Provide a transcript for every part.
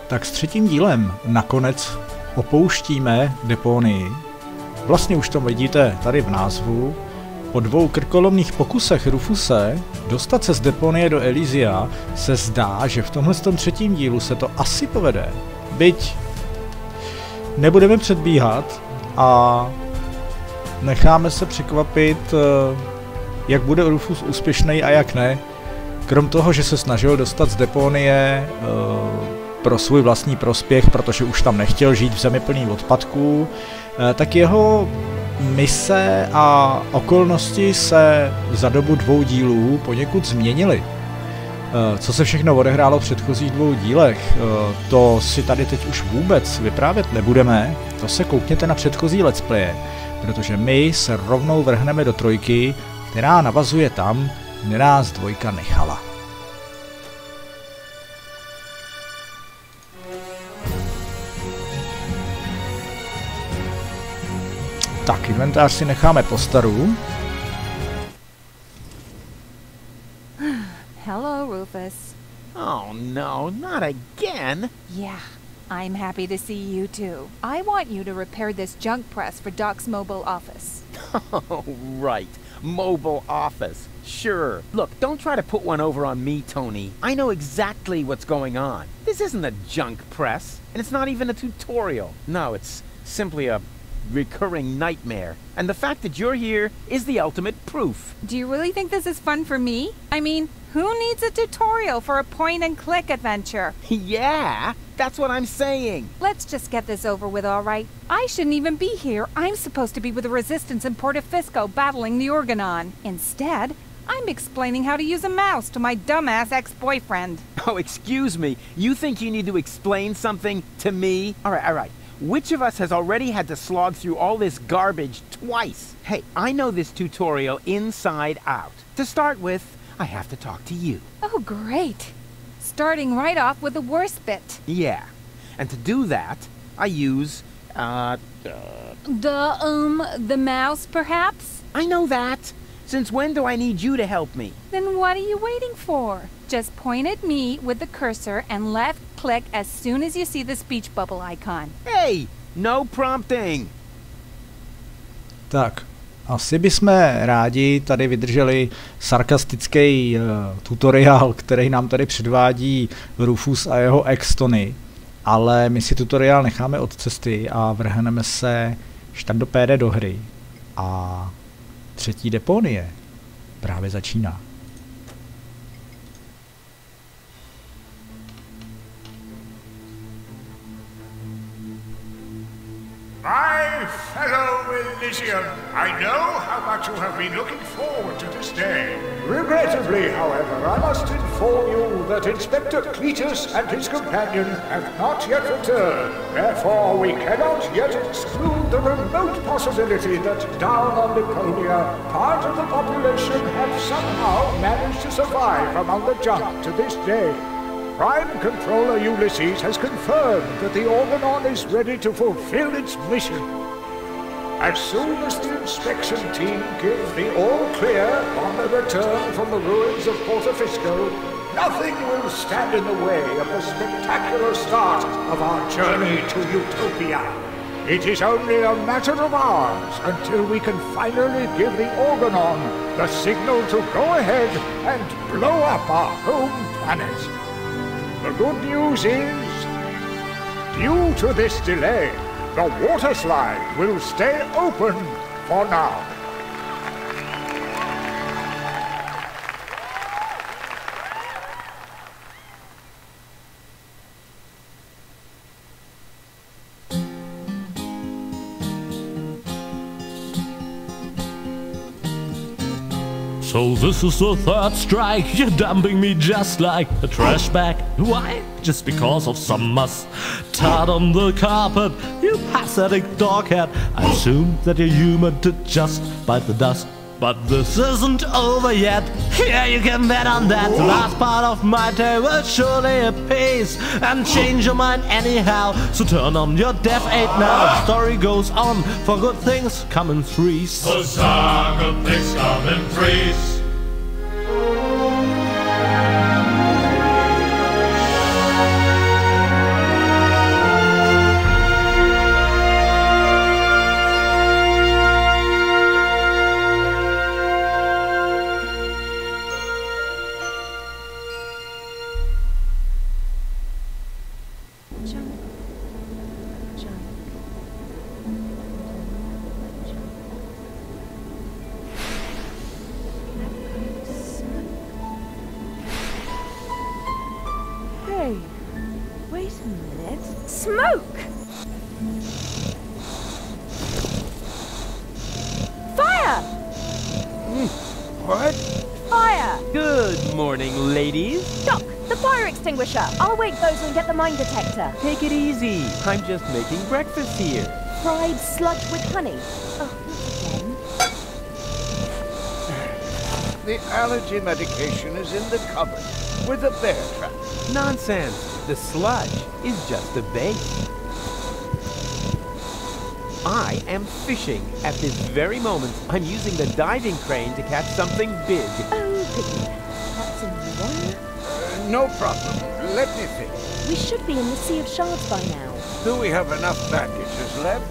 Tak s třetím dílem nakonec opouštíme Deponii. Vlastně už to vidíte tady v názvu. Po 2 krkolomných pokusech Rufuse dostat se z Deponie do Elysia se zdá, že v tomhle třetím dílu se to asi povede. Byť nebudeme předbíhat a necháme se překvapit, jak bude Rufus úspěšný a jak ne. Krom toho, že se snažil dostat z Deponie pro svůj vlastní prospěch, protože už tam nechtěl žít v zemi plný odpadků, tak jeho mise a okolnosti se za dobu 2 dílů poněkud změnily. Co se všechno odehrálo v předchozích 2 dílech, to si tady teď už vůbec vyprávět nebudeme, to se koukněte na předchozí let's playe, protože my se rovnou vrhneme do 3, která navazuje tam, kde nás 2 nechala. Tak, inventář si necháme po staru. Hello, Rufus. Oh no, not again! Yeah, I'm happy to see you too. I want you to repair this junk press for Doc's mobile office. Oh, right. Mobile office. Sure. Look, don't try to put one over on me, Tony. I know exactly what's going on. This isn't a junk press, and it's not even a tutorial. No, it's simply a recurring nightmare. And the fact that you're here is the ultimate proof. Do you really think this is fun for me? I mean, who needs a tutorial for a point-and-click adventure? Yeah, that's what I'm saying. Let's just get this over with, all right? I shouldn't even be here. I'm supposed to be with the Resistance in Portofisco battling the Organon. Instead, I'm explaining how to use a mouse to my dumbass ex-boyfriend. Oh, excuse me. You think you need to explain something to me? All right. Which of us has already had to slog through all this garbage twice? Hey, I know this tutorial inside out. To start with, I have to talk to you. Oh, great. Starting right off with the worst bit. Yeah. And to do that, I use, The mouse, perhaps? I know that. Since when do I need you to help me? Then what are you waiting for? Just point at me with the cursor and left-click as soon as you see the speech bubble icon. Hey, no prompting. Tak, asi bychom rádi tady vydrželi sarkastický tutoriál, který nám tady předvádí Rufus a jeho ex Tony, ale my si tutoriál necháme od cesty a vrhneme se štandopéde do hry. A 3. Deponie právě začíná. My fellow Elysian, I know how much you have been looking forward to this day. Regrettably, however, I must inform you that Inspector Cletus and his companion have not yet returned. Therefore, we cannot yet exclude the remote possibility that down on Deponia, part of the population have somehow managed to survive among the junk to this day. Prime Controller Ulysses has confirmed that the Organon is ready to fulfill its mission. As soon as the inspection team give the all-clear on the return from the ruins of Portofisco, nothing will stand in the way of the spectacular start of our journey to Utopia. It is only a matter of hours until we can finally give the Organon the signal to go ahead and blow up our home planet. The good news is, due to this delay, the water slide will stay open for now. So this is the 3rd strike, you're dumping me just like a trash bag. Why? Just because of some mustard on the carpet, you pathetic doghead. I assume that you're human to just bite the dust. But this isn't over yet, yeah, you can bet on that. The last part of my day will surely appease and change your mind anyhow. So turn on your Death 8 now. The story goes on, for good things come in threes. Huzzah, good things come in threes. Fire! What? Fire! Good morning, ladies. Doc, the fire extinguisher. I'll wake Bozo and get the mine detector. Take it easy. I'm just making breakfast here. Fried sludge with honey. Oh, not again. The allergy medication is in the cupboard with a bear trap. Nonsense. The sludge is just a bait. I am fishing. At this very moment, I'm using the diving crane to catch something big. Oh, goodness. That's a new one. No problem. Let me think. We should be in the Sea of Shards by now. Do we have enough bandages left?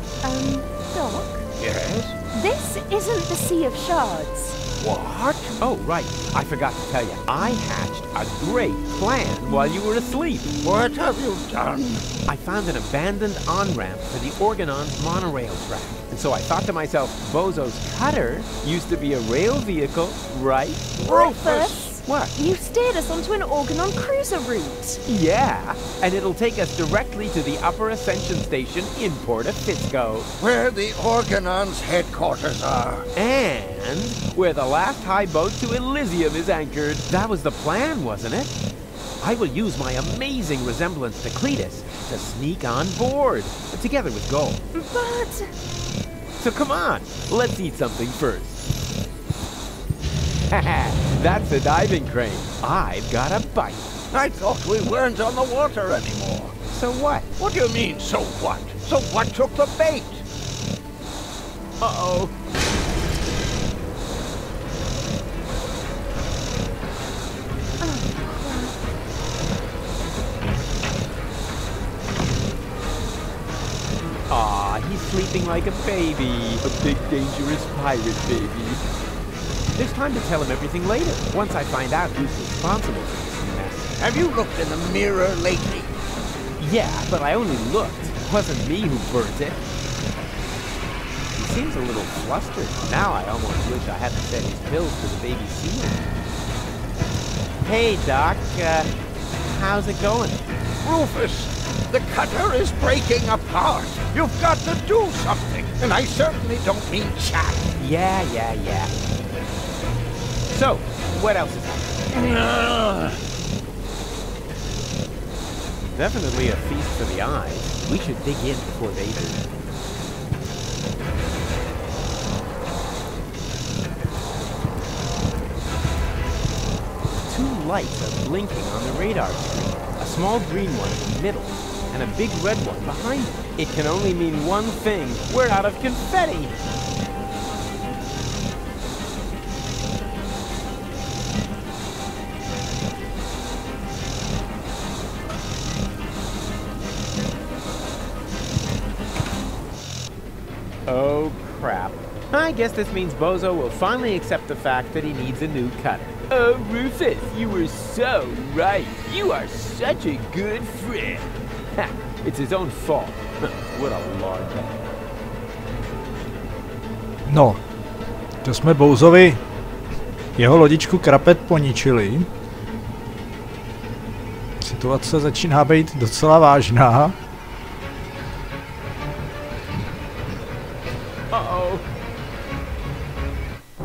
Doc? Yes. This isn't the Sea of Shards. What? Oh, right. I forgot to tell you. I hatched a great plan while you were asleep. What have you done? I found an abandoned on-ramp for the Organon's monorail track. And so I thought to myself, Bozo's cutter used to be a rail vehicle, right? Rufus! What? You steered us onto an Organon cruiser route. Yeah, and it'll take us directly to the Upper Ascension Station in Portofisco. Where the Organon's headquarters are. And where the last high boat to Elysium is anchored. That was the plan, wasn't it? I will use my amazing resemblance to Cletus to sneak on board, together with Gold. But... So come on, let's eat something first. That's a diving crane. I've got a bite. I thought we weren't on the water anymore. So what? What do you mean, so what? So what took the bait? Uh-oh. Aw, he's sleeping like a baby. A big, dangerous pirate baby. There's time to tell him everything later, once I find out who's responsible for this mess. Have you looked in the mirror lately? Yeah, but I only looked. It wasn't me who burnt it. He seems a little flustered. Now I almost wish I hadn't fed his pills to the baby seal. Hey, Doc, how's it going? Rufus, the cutter is breaking apart. You've got to do something, and I certainly don't mean chat. Yeah. So, what else is happening? Definitely a feast for the eyes. We should dig in before they do. Two lights are blinking on the radar screen. A small green one in the middle, and a big red one behind it. It can only mean one thing. We're out of confetti! Oh, crap. I guess this means Bozo will finally accept the fact that he needs a new cutter. Oh, Rufus, you were so right. You are such a good friend. Ha, it's his own fault. What a larvae. No, to jsme Bozovi jeho lodičku Krapet poničili. Situace začíná být docela vážná. Uh-oh.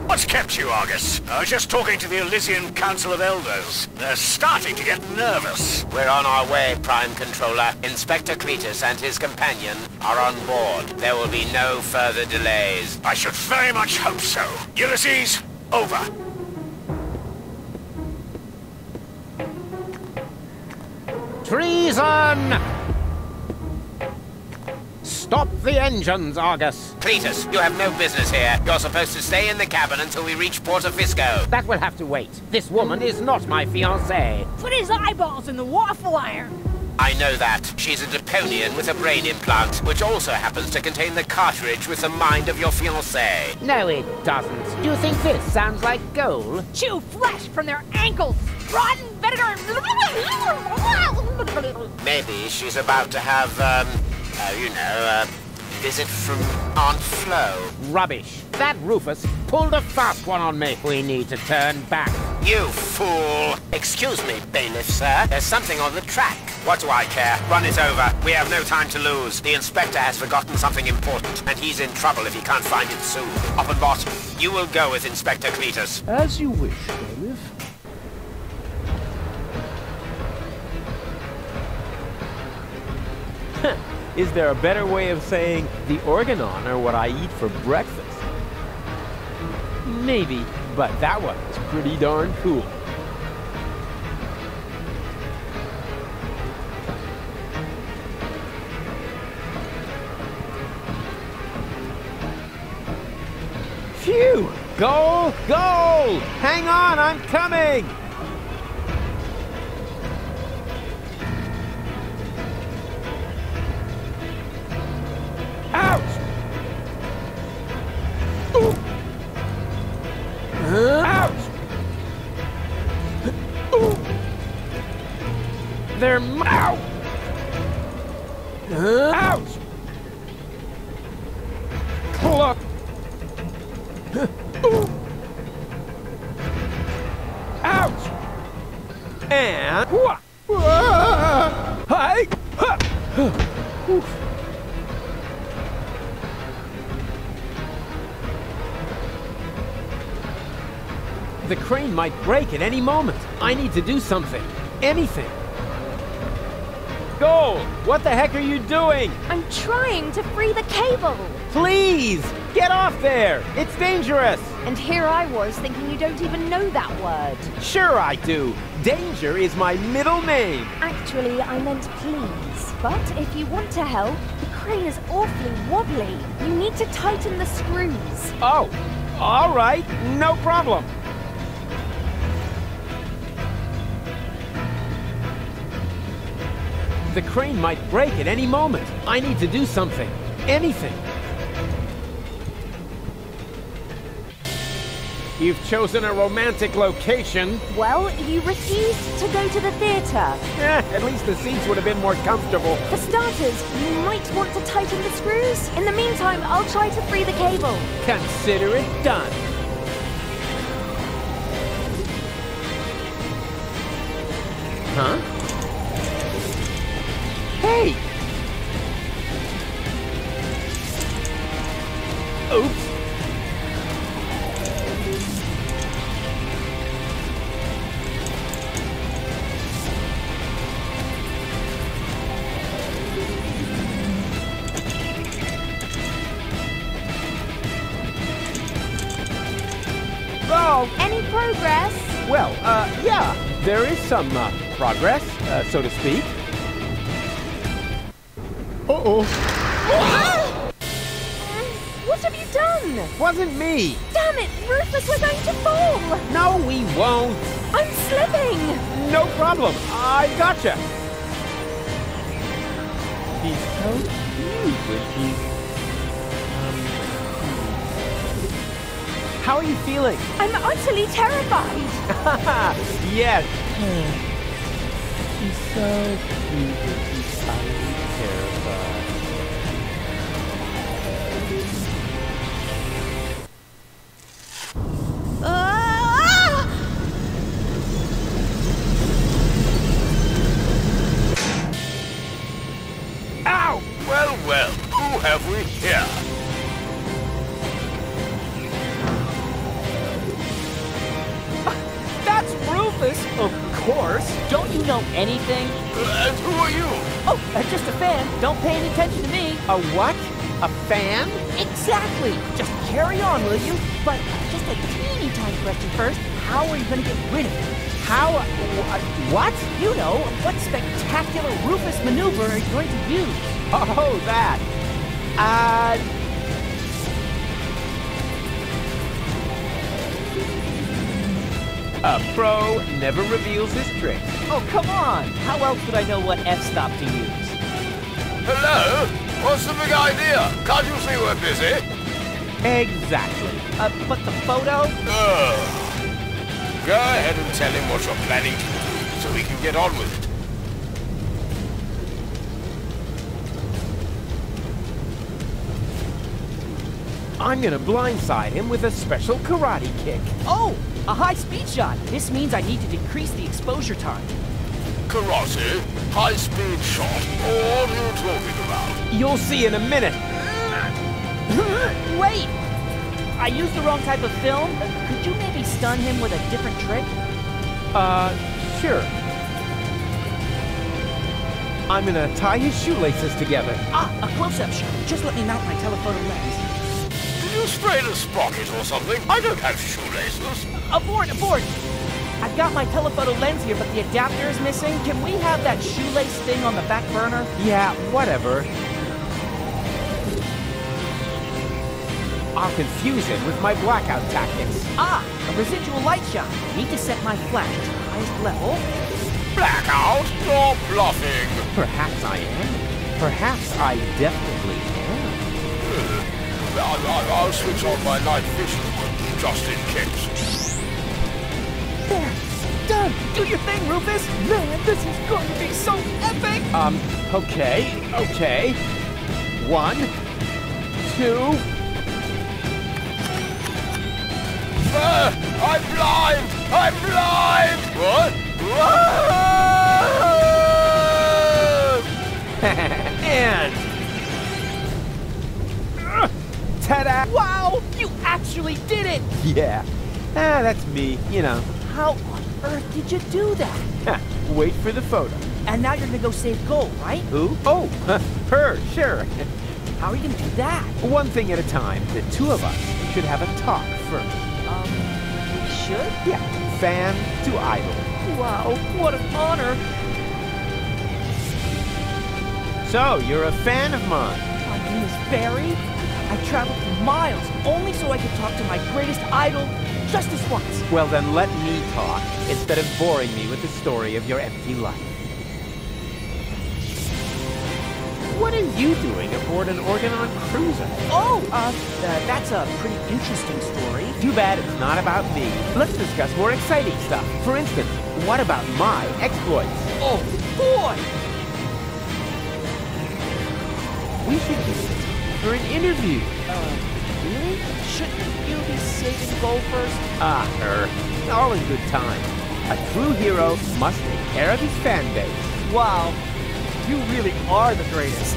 What's kept you, Argus? I was just talking to the Elysian Council of Elders. They're starting to get nervous. We're on our way, Prime Controller. Inspector Cletus and his companion are on board. There will be no further delays. I should very much hope so. Ulysses, over. Treason! Stop the engines, Argus. Cletus, you have no business here. You're supposed to stay in the cabin until we reach Portofisco. That will have to wait. This woman is not my fiancée. Put his eyeballs in the waffle iron. I know that. She's a Deponian with a brain implant, which also happens to contain the cartridge with the mind of your fiancé. No, it doesn't. Do you think this sounds like gold? Chew flesh from their ankles. Rotten vinegar. Maybe she's about to have, visit from Aunt Flo. Rubbish. That Rufus pulled a fast one on me. We need to turn back. You fool! Excuse me, bailiff, sir. There's something on the track. What do I care? Run it over. We have no time to lose. The inspector has forgotten something important, and he's in trouble if he can't find it soon. Oppenbot, you will go with Inspector Cletus. As you wish, bailiff. Is there a better way of saying the organon are what I eat for breakfast? Maybe, but that one is pretty darn cool. Phew! Goal! Goal! Hang on, I'm coming! Ouch! Ooh. Ouch! Ooh. They're ow! Ouch! Cluck! Ouch! And hi! The crane might break at any moment. I need to do something. Anything. Goal! What the heck are you doing? I'm trying to free the cable. Please! Get off there! It's dangerous! And here I was thinking you don't even know that word. Sure I do. Danger is my middle name. Actually, I meant please. But if you want to help, the crane is awfully wobbly. You need to tighten the screws. Oh, all right. No problem. The crane might break at any moment. I need to do something. Anything. You've chosen a romantic location. Well, you refused to go to the theater. At least the seats would have been more comfortable. For starters, you might want to tighten the screws. In the meantime, I'll try to free the cable. Consider it done. Huh? Hey! Oops! Oh! Any progress? Well, yeah, there is some, progress, so to speak. Uh-oh. What have you done? Wasn't me. Damn it, Rufus, we're going to fall. No, we won't. I'm slipping. No problem. I gotcha. He's so cute when he's... How are you feeling? I'm utterly terrified. Yes. He's so cute when he's utterly terrified. Ow! Well, well, who have we here? That's Rufus! Of course! Don't you know anything? And who are you? Oh, just a fan. Don't pay any attention to me. A what? A fan? Exactly! Just carry on, will you? But just a teeny tiny question first. How are you going to get rid of it? How? What? You know, what spectacular Rufus maneuver are you going to use? Oh, that. A pro never reveals his tricks. Oh, come on! How else would I know what f-stop to use? Hello? What's the big idea? Can't you see we're busy? Exactly. But the photo? Go ahead and tell him what you're planning to do, so we can get on with it. Huh? I'm gonna blindside him with a special karate kick. Oh, a high-speed shot. This means I need to decrease the exposure time. Karate, high-speed shot, all you talking about? You'll see in a minute. Wait! I used the wrong type of film. Could you maybe stun him with a different trick? Sure. I'm gonna tie his shoelaces together. Ah, a close-up shot. Just let me mount my telephoto lens. Did you sprain a sprocket or something? I don't have shoelaces. Abort, abort! I've got my telephoto lens here, but the adapter is missing. Can we have that shoelace thing on the back burner? Yeah, whatever. I'll confuse him with my blackout tactics. Ah, a residual light shot. Need to set my flash to the highest level. Blackout? You're bluffing. Perhaps I am. Perhaps I definitely am. I'll switch on my night vision, just in case. There! Done! Do your thing, Rufus! Man, this is going to be so epic! Okay. 1, 2... I'm blind! I'm blind! What? And... ta-da! Wow! You actually did it! Yeah. That's me, you know. How on earth did you do that? Wait for the photo. And now you're gonna go save Gold, right? Who? Oh, her, sure. How are you gonna do that? One thing at a time. The two of us should have a talk first. We should? Yeah, fan to idol. Wow, what an honor! So, you're a fan of mine? My name is Barry. I traveled for miles only so I could talk to my greatest idol just this once. Well, then let me talk instead of boring me with the story of your empty life. What are you doing aboard an Organon cruiser? Oh, that's a pretty interesting story. Too bad it's not about me. Let's discuss more exciting stuff. For instance, what about my exploits? Oh, boy! We should use it for an interview. Really? Shouldn't you be saving Gold first? All in good time. A true hero must take care of his fan base. Wow. You really are the greatest.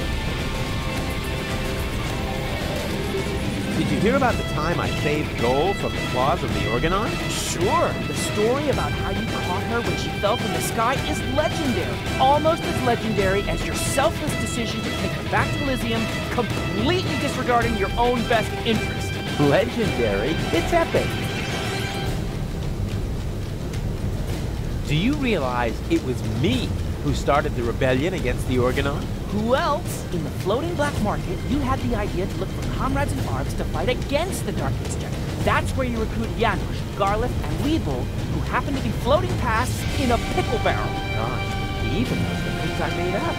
Did you hear about the time I saved Gold from the claws of the Organon? Sure. The story about how you caught her when she fell from the sky is legendary. Almost as legendary as your selfless decision to take her back to Elysium, completely disregarding your own best interest. Legendary? It's epic. Do you realize it was me who started the rebellion against the Organon? Who else? In the floating black market, you had the idea to look for comrades and arcs to fight against the Dark Exchange. That's where you recruited Janusz, Garliff, and Weeble, who happened to be floating past in a pickle barrel. Gosh, he even knows the things I made up.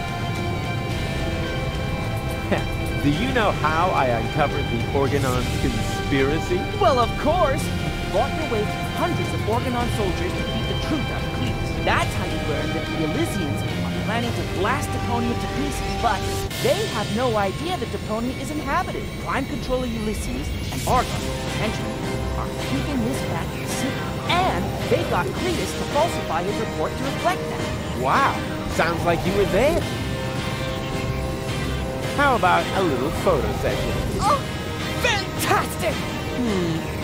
Do you know how I uncovered the Organon's conspiracy? Well, of course! You fought your way through hundreds of Organon soldiers to beat the truth out of Cletus. That's how you learned that the Elysians are planning to blast Deponia to pieces, but they have no idea that Deponia is inhabited. Prime controller Ulysses and Argon, potentially, are keeping this fact a secret, and they got Cletus to falsify his report to reflect that. Wow, sounds like you were there. How about a little photo session? Oh, fantastic!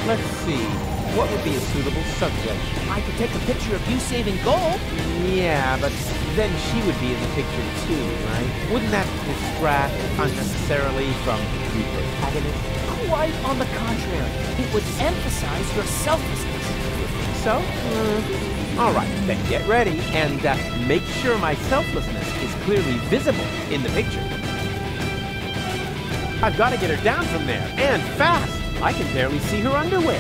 Let's see. What would be a suitable subject? I could take a picture of you saving Gold. Yeah, but then she would be in the picture too, right? Wouldn't that distract unnecessarily from the protagonist? Quite on the contrary. It would emphasize your selflessness. You think so? All right, then get ready and make sure my selflessness is clearly visible in the picture. I've got to get her down from there, and fast. I can barely see her underwear.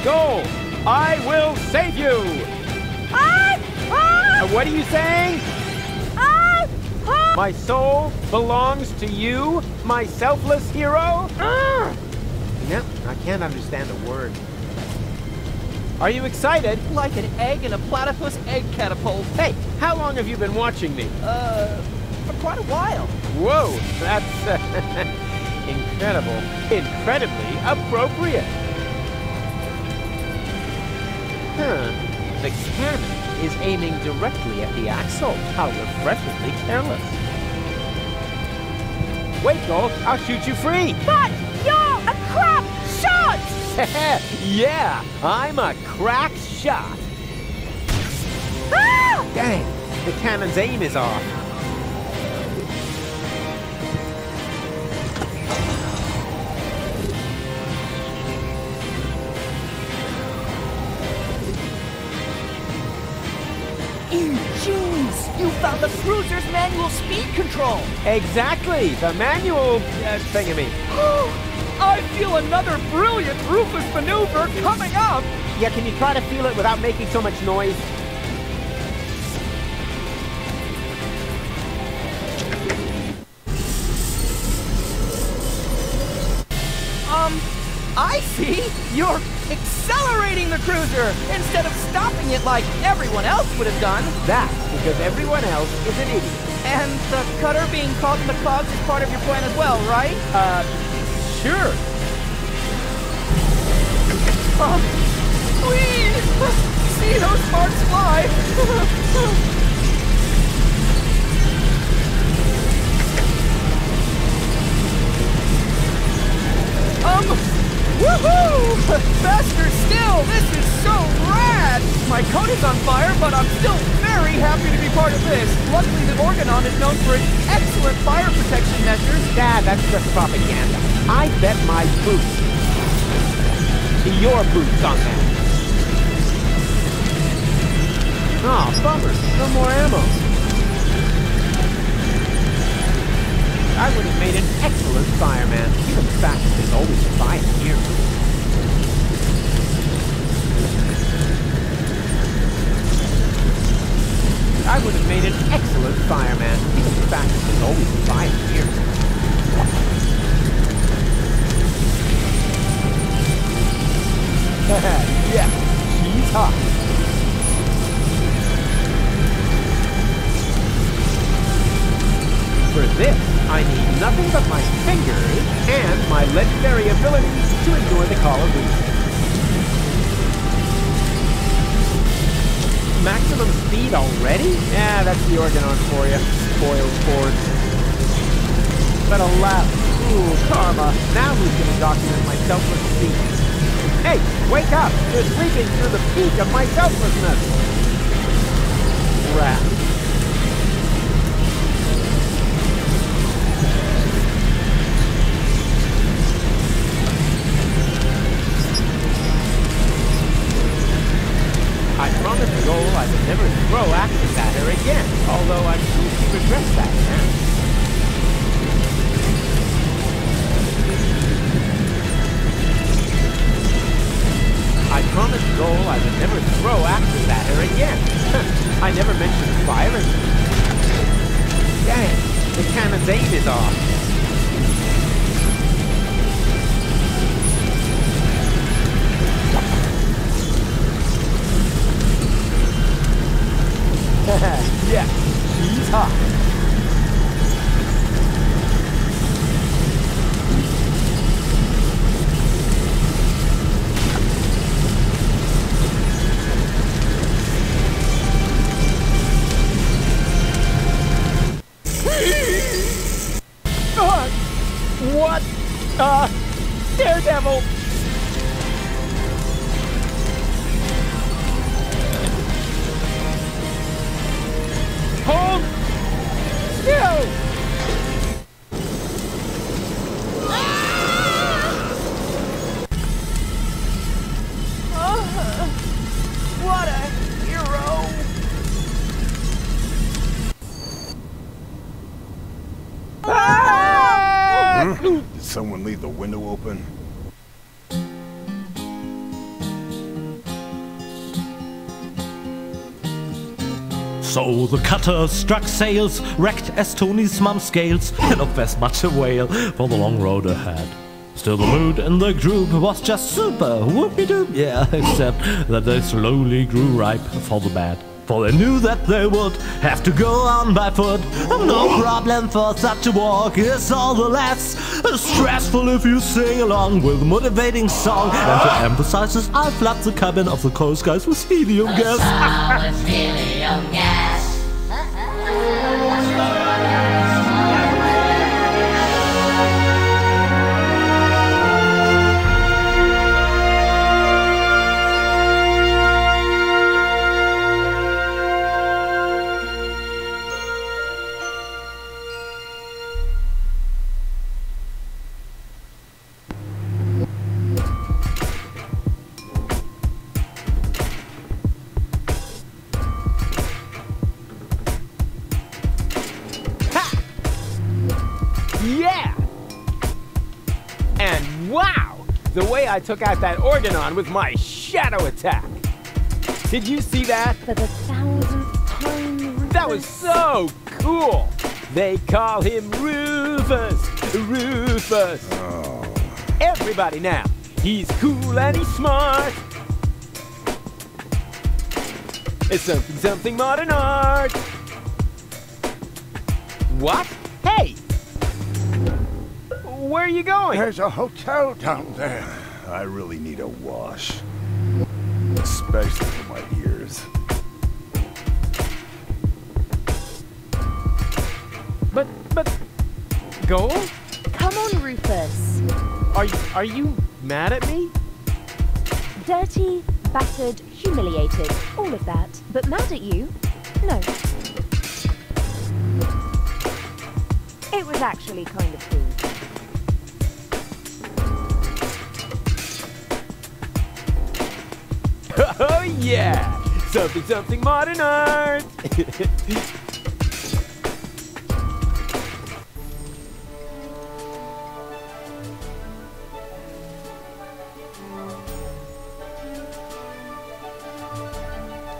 Gold, I will save you! What are you saying? My soul belongs to you, my selfless hero? No, I can't understand a word. Are you excited? Like an egg in a platypus egg catapult. Hey, how long have you been watching me? For quite a while. Whoa, that's Incredible. Incredibly appropriate. Huh. The cannon is aiming directly at the axle. How refreshingly careless. Wait, Gold. I'll shoot you free. But you're a crap shot! Yeah, I'm a crack shot. Ah! Dang, the cannon's aim is off. Ingenious! You found the cruiser's manual speed control! Exactly, the manual thingamy. I feel another brilliant Rufus maneuver coming up! Yeah, can you try to feel it without making so much noise? I see! You're accelerating the cruiser instead of stopping it like everyone else would have done! That's because everyone else is an idiot. And the cutter being caught in the clouds is part of your plan as well, right? Sure. Please! See those sparks fly! Woohoo! Faster still! This is so rad! My coat is on fire, but I'm still very happy to be part of this. Luckily, the Organon is known for its excellent fire protection measures. Dad, that's just propaganda. I bet my boots. Your boots on that. Oh, bummer. No more ammo. I would have made an excellent fireman, given the fact that there's always a fire here. I would have made an excellent fireman, given the fact that there's always a fire here. Yeah, she's hot. For this, I need nothing but my fingers and my legendary ability to ignore the call of duty. Maximum speed already? Yeah, that's the Organon for you. Spoiled sport. But alas, ooh, karma. Now who's gonna document my selfless speed? Hey, wake up! You're sleeping through the peak of my selflessness! Rat. I promised the goal I would never throw axes at her again, although I'm sure she regrets that now. I promised the goal I would never throw axes at her again. I never mentioned firing. Dang, the cannon's aim is off. Yeah, she's hot. What? Daredevil! Hold still! What a hero! Did someone leave the window open? So the cutter struck sails, wrecked as Tony's mum scales, and of as much a whale for the long road ahead. Still the mood in the group was just super, whoopie-doop, yeah, except that they slowly grew ripe for the bad. for they knew that they would have to go on by foot. No problem for such a walk is all the less stressful if you sing along with a motivating song. And to emphasize this, I'll flood the cabin of the coast guys with helium gas. With helium gas. Yeah! And wow! The way I took out that organon with my shadow attack! Did you see that? For the 1000th time, Rufus. That was so cool! They call him Rufus! Rufus! Oh. Everybody now! He's cool and he's smart! It's something modern art! What? Hey! Where are you going? There's a hotel down there. I really need a wash. Especially for my ears. But, Gold? Come on, Rufus. Are you mad at me? Dirty, battered, humiliated, all of that. But mad at you? No. It was actually kind of cool. Oh yeah! Something modern art!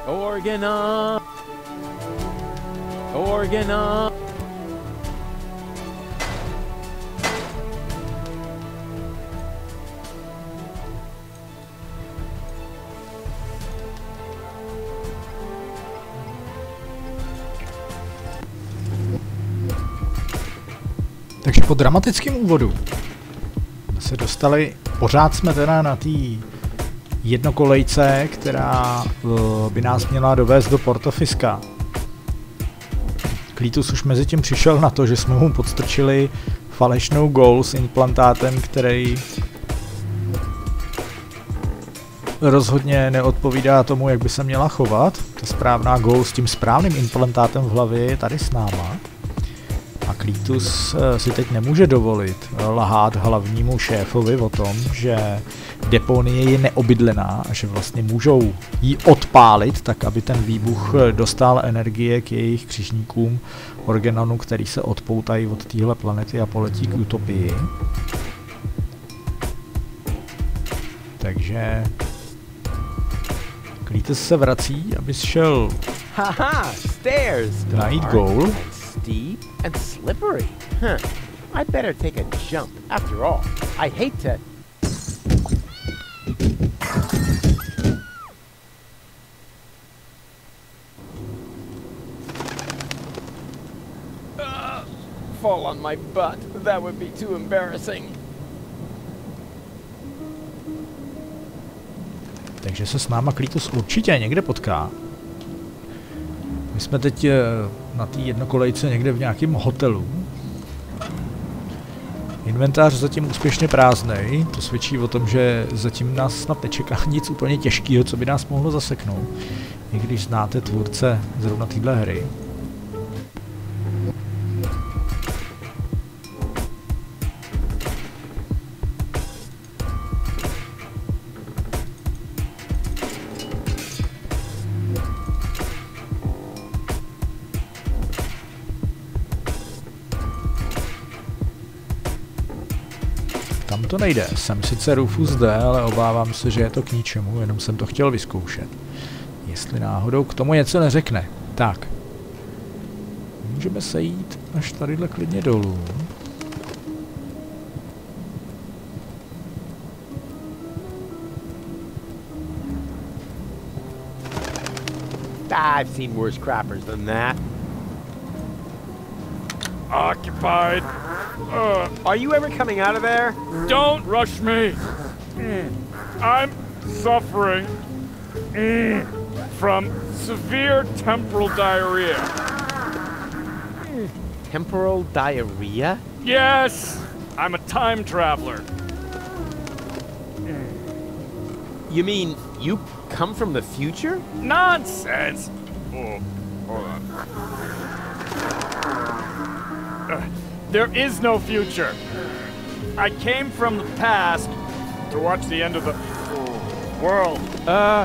Organon! Organon! Takže po dramatickém úvodu se dostali, pořád jsme teda na té jednokolejce, která by nás měla dovést do Porto Fiska. Cletus už mezi tím přišel na to, že jsme mu podstrčili falešnou gól s implantátem, který rozhodně neodpovídá tomu, jak by se měla chovat. Ta správná gól s tím správným implantátem v hlavě je tady s náma. A Cletus si teď nemůže dovolit lhát hlavnímu šéfovi o tom, že Deponie je neobydlená a že vlastně můžou ji odpálit, tak aby ten výbuch dostal energie k jejich křižníkům organonu, který se odpoutají od téhle planety a poletí k utopii. Takže Cletus se vrací, aby šel najít gól. Steep and slippery. Huh. I better take a jump. After all, I hate to... fall on my butt. That would be too embarrassing. Takže se s náma Cletus určitě někde potká. My jsme teď na té jednokolejce někde v nějakém hotelu. Inventář zatím úspěšně prázdnej, to svědčí o tom, že zatím nás snad nečeká nic úplně těžkého, co by nás mohlo zaseknout. I když znáte tvůrce zrovna téhle hry. Tam to nejde, jsem sice Rufus zde, ale obávám se, že je to k ničemu, jenom jsem to chtěl vyzkoušet. Jestli náhodou k tomu něco neřekne. Tak. Můžeme se jít až tadyhle klidně dolů. I've seen worse crappers than that. Occupied. Are you ever coming out of there? Don't rush me. I'm suffering from severe temporal diarrhea. Temporal diarrhea? Yes, I'm a time traveler. You mean you come from the future? Nonsense! Oh, hold on. There is no future. I came from the past to watch the end of the world.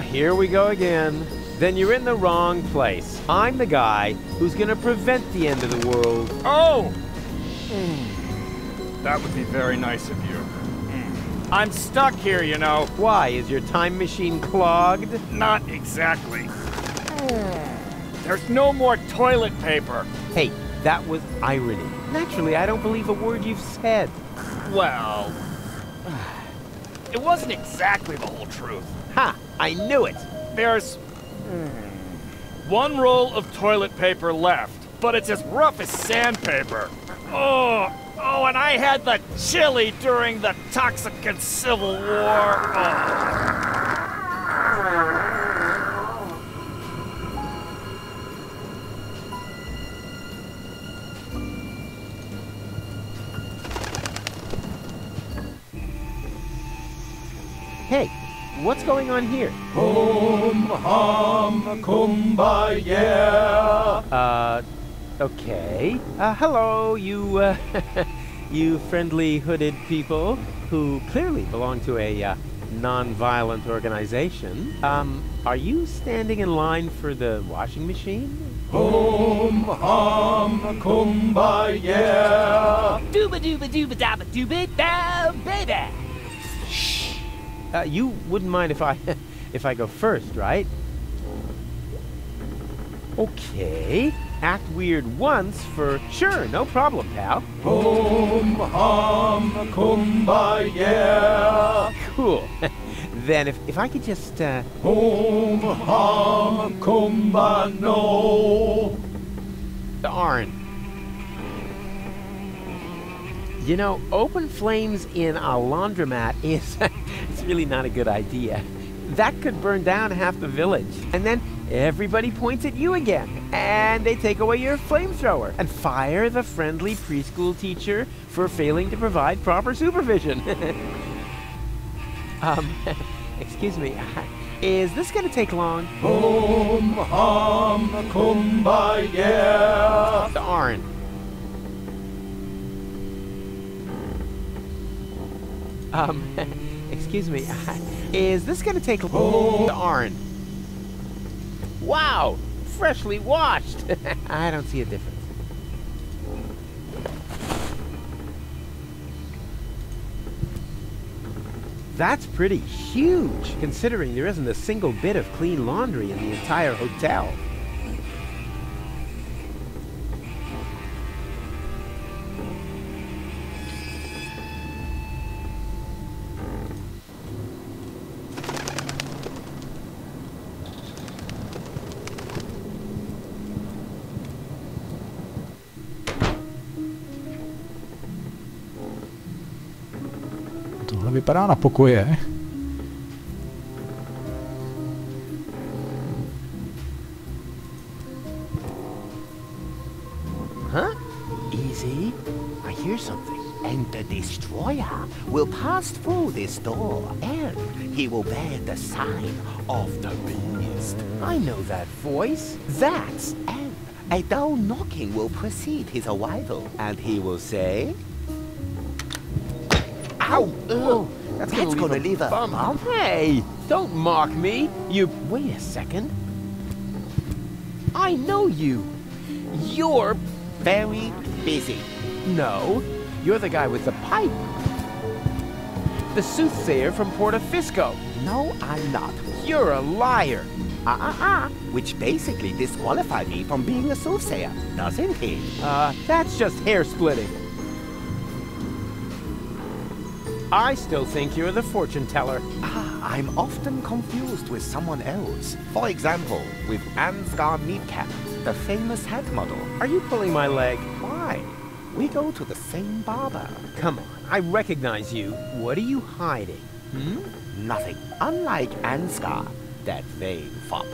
Here we go again. Then you're in the wrong place. I'm the guy who's gonna prevent the end of the world. Oh! That would be very nice of you. I'm stuck here, you know. Why? Is your time machine clogged? Not exactly. There's no more toilet paper. Hey, that was irony. Naturally, I don't believe a word you've said. Well, it wasn't exactly the whole truth. Ha! I knew it! There's one roll of toilet paper left, but it's as rough as sandpaper. Oh, and I had the chili during the Toxican Civil War. Hey, what's going on here? Hum, hum, kumbaya. Okay. Hello, you, you friendly hooded people who clearly belong to a, non-violent organization. Are you standing in line for the washing machine? Hum, hum, kumbaya. Dooba dooba dooba dabba dooba da baby. Shh. You wouldn't mind if I, if I go first, right? Okay. Act weird once for sure, no problem, pal. Hum, hum, kumbaya. Cool. Then if I could just, Hum, hum, kumbano. Darn. You know, open flames in a laundromat is it's really not a good idea. That could burn down half the village. And then everybody points at you again. And they take away your flamethrower and fire the friendly preschool teacher for failing to provide proper supervision. Excuse me. Is this gonna take long? Hum, hum, kumbaya. Darn. Excuse me. Is this gonna take long? Darn. Wow! Freshly washed! I don't see a difference. That's pretty huge, considering there isn't a single bit of clean laundry in the entire hotel. Tohle vypadá na pokoje. Huh? Easy. I hear something. And the destroyer will pass through this door, and he will bear the sign of the beast. I know that voice. That's and a dull knocking will precede his arrival, and he will say, "Ow! Oh, that's gonna leave a bump." Hey, don't mock me. You wait a second. I know you. You're Very busy. no. You're the guy with the pipe. The soothsayer from Porta Fisco. No, I'm not. You're a liar. Which basically disqualified me from being a soothsayer, doesn't it? That's just hair splitting. I still think you're the fortune teller. I'm often confused with someone else. For example, with Ansgar Meatcap, the famous hat model. Are you pulling my leg? Why? We go to the same barber. Come on, I recognize you. What are you hiding? Nothing. Unlike Ansgar, that vain fop.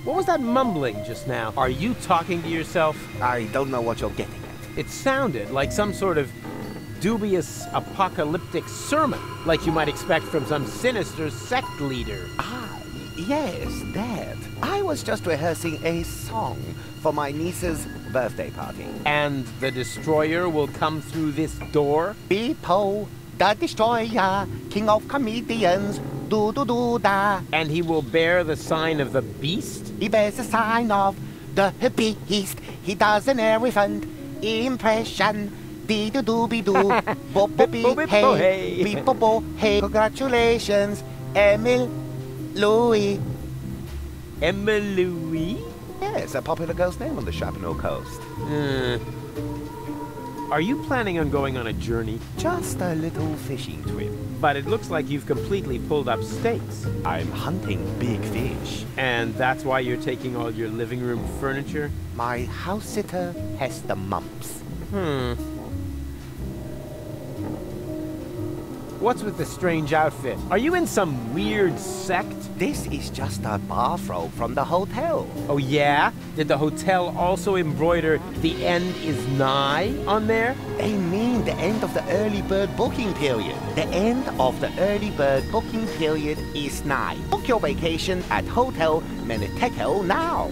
What was that mumbling just now? Are you talking to yourself? I don't know what you're getting at. It sounded like some sort of dubious apocalyptic sermon, like you might expect from some sinister sect leader. Yes, that. I was just rehearsing a song for my niece's birthday party. And the destroyer will come through this door? Bepo, the destroyer, king of comedians, do-do-do-da. And he will bear the sign of the beast? He bears the sign of the beast. He does an elephant impression. Dee-do-do-be-do, bo-bo-be-hey, be-bo-bo-hey. Congratulations, Emil Louis. Emil Louis? Yes, a popular girl's name on the Chaponneau coast. Are you planning on going on a journey? Just a little fishing trip. But it looks like you've completely pulled up stakes. I'm hunting big fish. And that's why you're taking all your living room furniture? My house sitter has the mumps. What's with the strange outfit? Are you in some weird sect? This is just a bathrobe from the hotel. Oh yeah? Did the hotel also embroider "The end is nigh" on there? They mean the end of the early bird booking period. The end of the early bird booking period is nigh. Book your vacation at Hotel Menitekel now.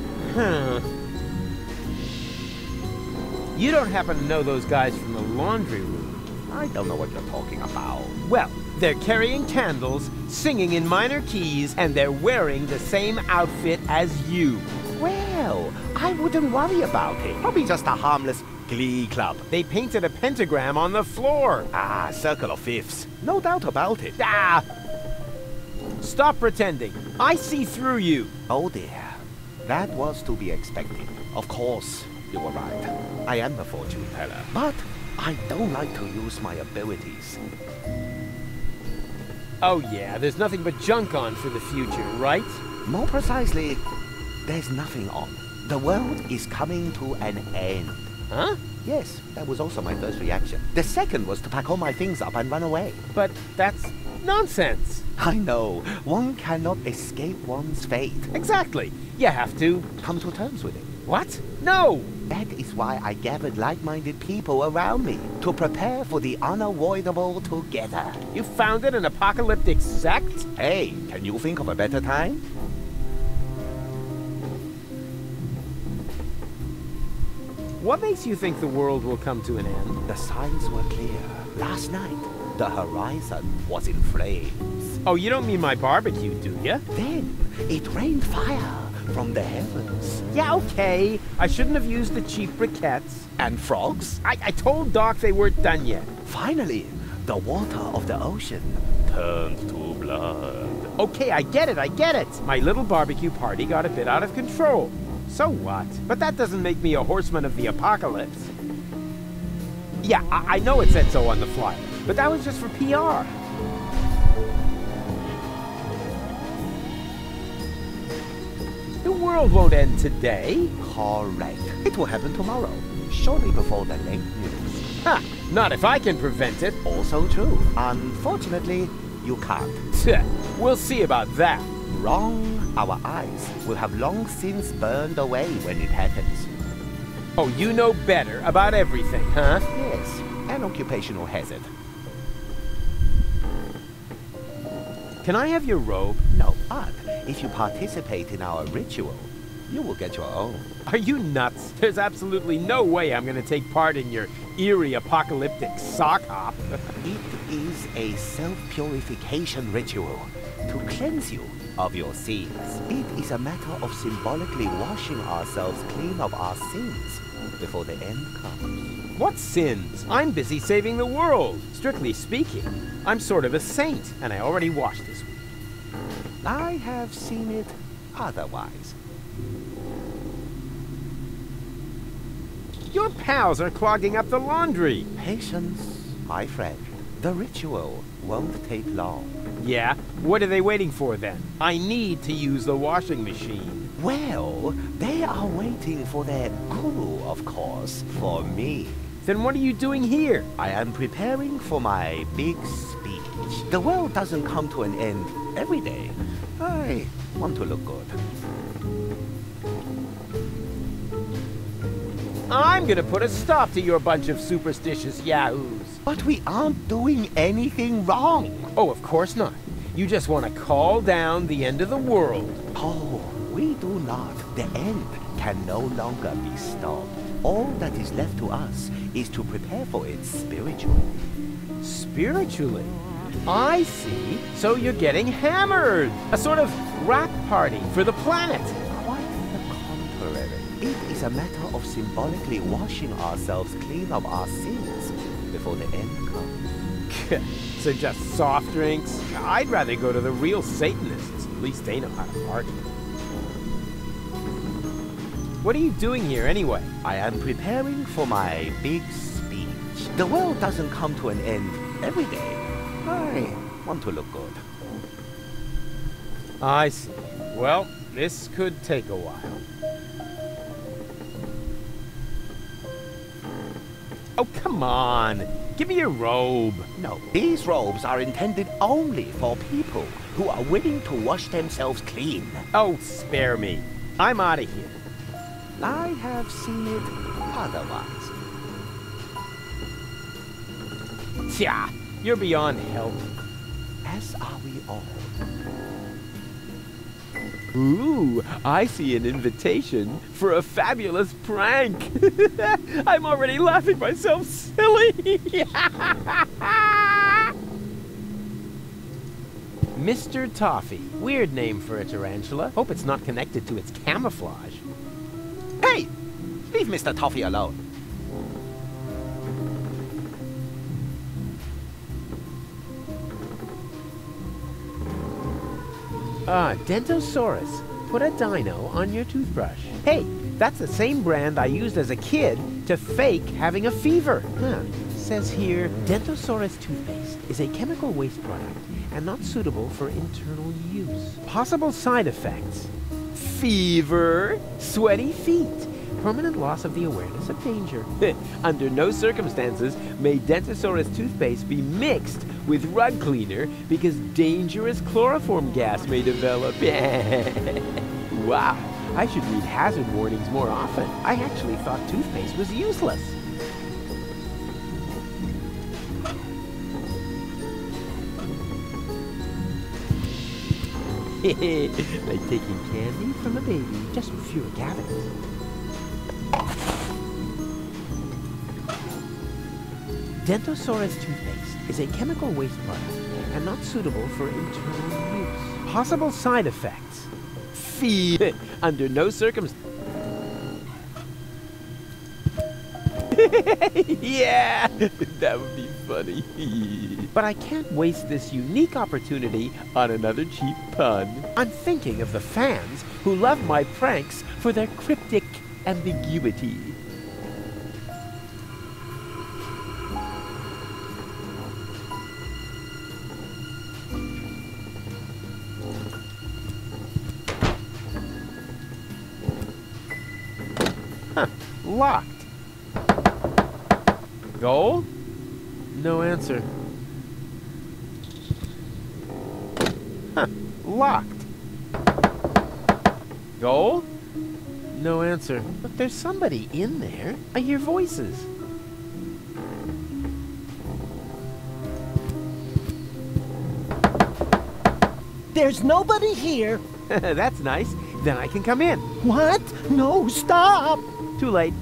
You don't happen to know those guys from the laundry room? I don't know what you're talking about. Well, they're carrying candles, singing in minor keys, and they're wearing the same outfit as you. Well, I wouldn't worry about it. Probably just a harmless glee club. They painted a pentagram on the floor. Circle of fifths. No doubt about it. Stop pretending. I see through you. Oh dear. That was to be expected. Of course, you were right. I am a fortune teller. But I don't like to use my abilities. Oh yeah, there's nothing but junk on for the future, right? More precisely, there's nothing on. The world is coming to an end. Huh? Yes, that was also my first reaction. The second was to pack all my things up and run away. But that's nonsense. I know. One cannot escape one's fate. Exactly. You have to come to terms with it. What? No! That is why I gathered like-minded people around me, to prepare for the unavoidable together. You founded an apocalyptic sect? Hey, can you think of a better time? What makes you think the world will come to an end? The signs were clear. Last night, the horizon was in flames. Oh, you don't mean my barbecue, do you? Then, it rained fire from the heavens. Yeah, okay. I shouldn't have used the cheap briquettes. And frogs? I told Doc they weren't done yet. Finally, the water of the ocean turned to blood. Okay, I get it. My little barbecue party got a bit out of control. So what? But that doesn't make me a horseman of the apocalypse. Yeah, I know it said so on the flyer, but that was just for PR. The world won't end today. Correct. It will happen tomorrow. Shortly before the late news. Ha! Not if I can prevent it. Also true. Unfortunately, you can't. We'll see about that. Wrong. Our eyes will have long since burned away when it happens. Oh, you know better about everything, huh? Yes. An occupational hazard. Can I have your robe? No, but if you participate in our ritual, you will get your own. Are you nuts? There's absolutely no way I'm going to take part in your eerie apocalyptic sock hop. It is a self-purification ritual to cleanse you of your sins. It is a matter of symbolically washing ourselves clean of our sins before the end comes. What sins? I'm busy saving the world. Strictly speaking, I'm sort of a saint, and I already washed this week. I have seen it otherwise. Your pals are clogging up the laundry. Patience, my friend. The ritual won't take long. Yeah? What are they waiting for then? I need to use the washing machine. Well, they are waiting for their guru, of course, for me. Then what are you doing here? I am preparing for my big speech. The world doesn't come to an end every day. I want to look good. I'm gonna put a stop to your bunch of superstitious yahoos. But we aren't doing anything wrong. Oh, of course not. You just want to call down the end of the world. Oh, we do not. The end can no longer be stopped. All that is left to us is to prepare for it spiritually. Spiritually? I see. So you're getting hammered. A sort of rap party for the planet. Quite the contrary. It is a matter of symbolically washing ourselves clean of our sins before the end comes. So just soft drinks? I'd rather go to the real Satanists. At least they know how to party. What are you doing here anyway? I am preparing for my big speech. The world doesn't come to an end every day. I want to look good. I see. Well, this could take a while. Oh, come on. Give me your robe. No, these robes are intended only for people who are willing to wash themselves clean. Oh, spare me. I'm out of here. I have seen it otherwise. Tja, you're beyond help. As are we all. Ooh, I see an invitation for a fabulous prank. I'm already laughing myself silly. Mr. Toffee. Weird name for a tarantula. Hope it's not connected to its camouflage. Hey! Leave Mr. Toffee alone. Ah, Dentosaurus. Put a dino on your toothbrush. Hey, that's the same brand I used as a kid to fake having a fever. Huh. Says here, Dentosaurus toothpaste is a chemical waste product and not suitable for internal use. Possible side effects. Fever, sweaty feet, permanent loss of the awareness of danger. Under no circumstances may Dentosaurus toothpaste be mixed with rug cleaner because dangerous chloroform gas may develop. Wow, I should read hazard warnings more often. I actually thought toothpaste was useless. Like taking candy from a baby, just with fewer cavities. Dentosaurus toothpaste is a chemical waste product and not suitable for internal use. Possible side effects. Fever. Under no circumstances. Yeah, that would be funny. But I can't waste this unique opportunity on another cheap pun. I'm thinking of the fans who love my pranks for their cryptic ambiguity. Huh, locked. Goal? No answer. Huh, locked. Goal? No answer. But there's somebody in there. I hear voices. There's nobody here. That's nice. Then I can come in. What? No, stop. Too late.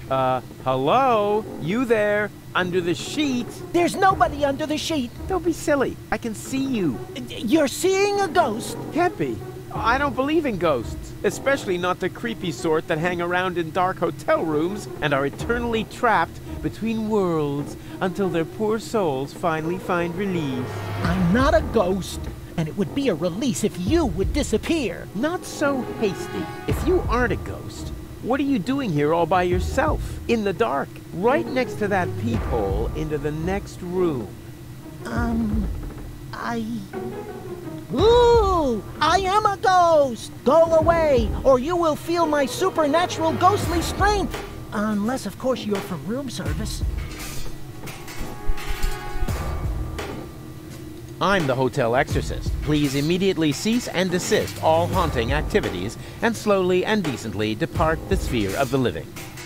Hello? You there? Under the sheet? There's nobody under the sheet. Don't be silly. I can see you. You're seeing a ghost. Can't be. I don't believe in ghosts. Especially not the creepy sort that hang around in dark hotel rooms and are eternally trapped between worlds until their poor souls finally find release. I'm not a ghost. and it would be a release if you would disappear. Not so hasty. If you aren't a ghost, what are you doing here all by yourself, in the dark, right next to that peephole into the next room? Ooh! I am a ghost! Go away, or you will feel my supernatural ghostly strength! Unless, of course, you're from room service. I'm the hotel exorcist. Please immediately cease and desist all haunting activities and slowly and decently depart the sphere of the living.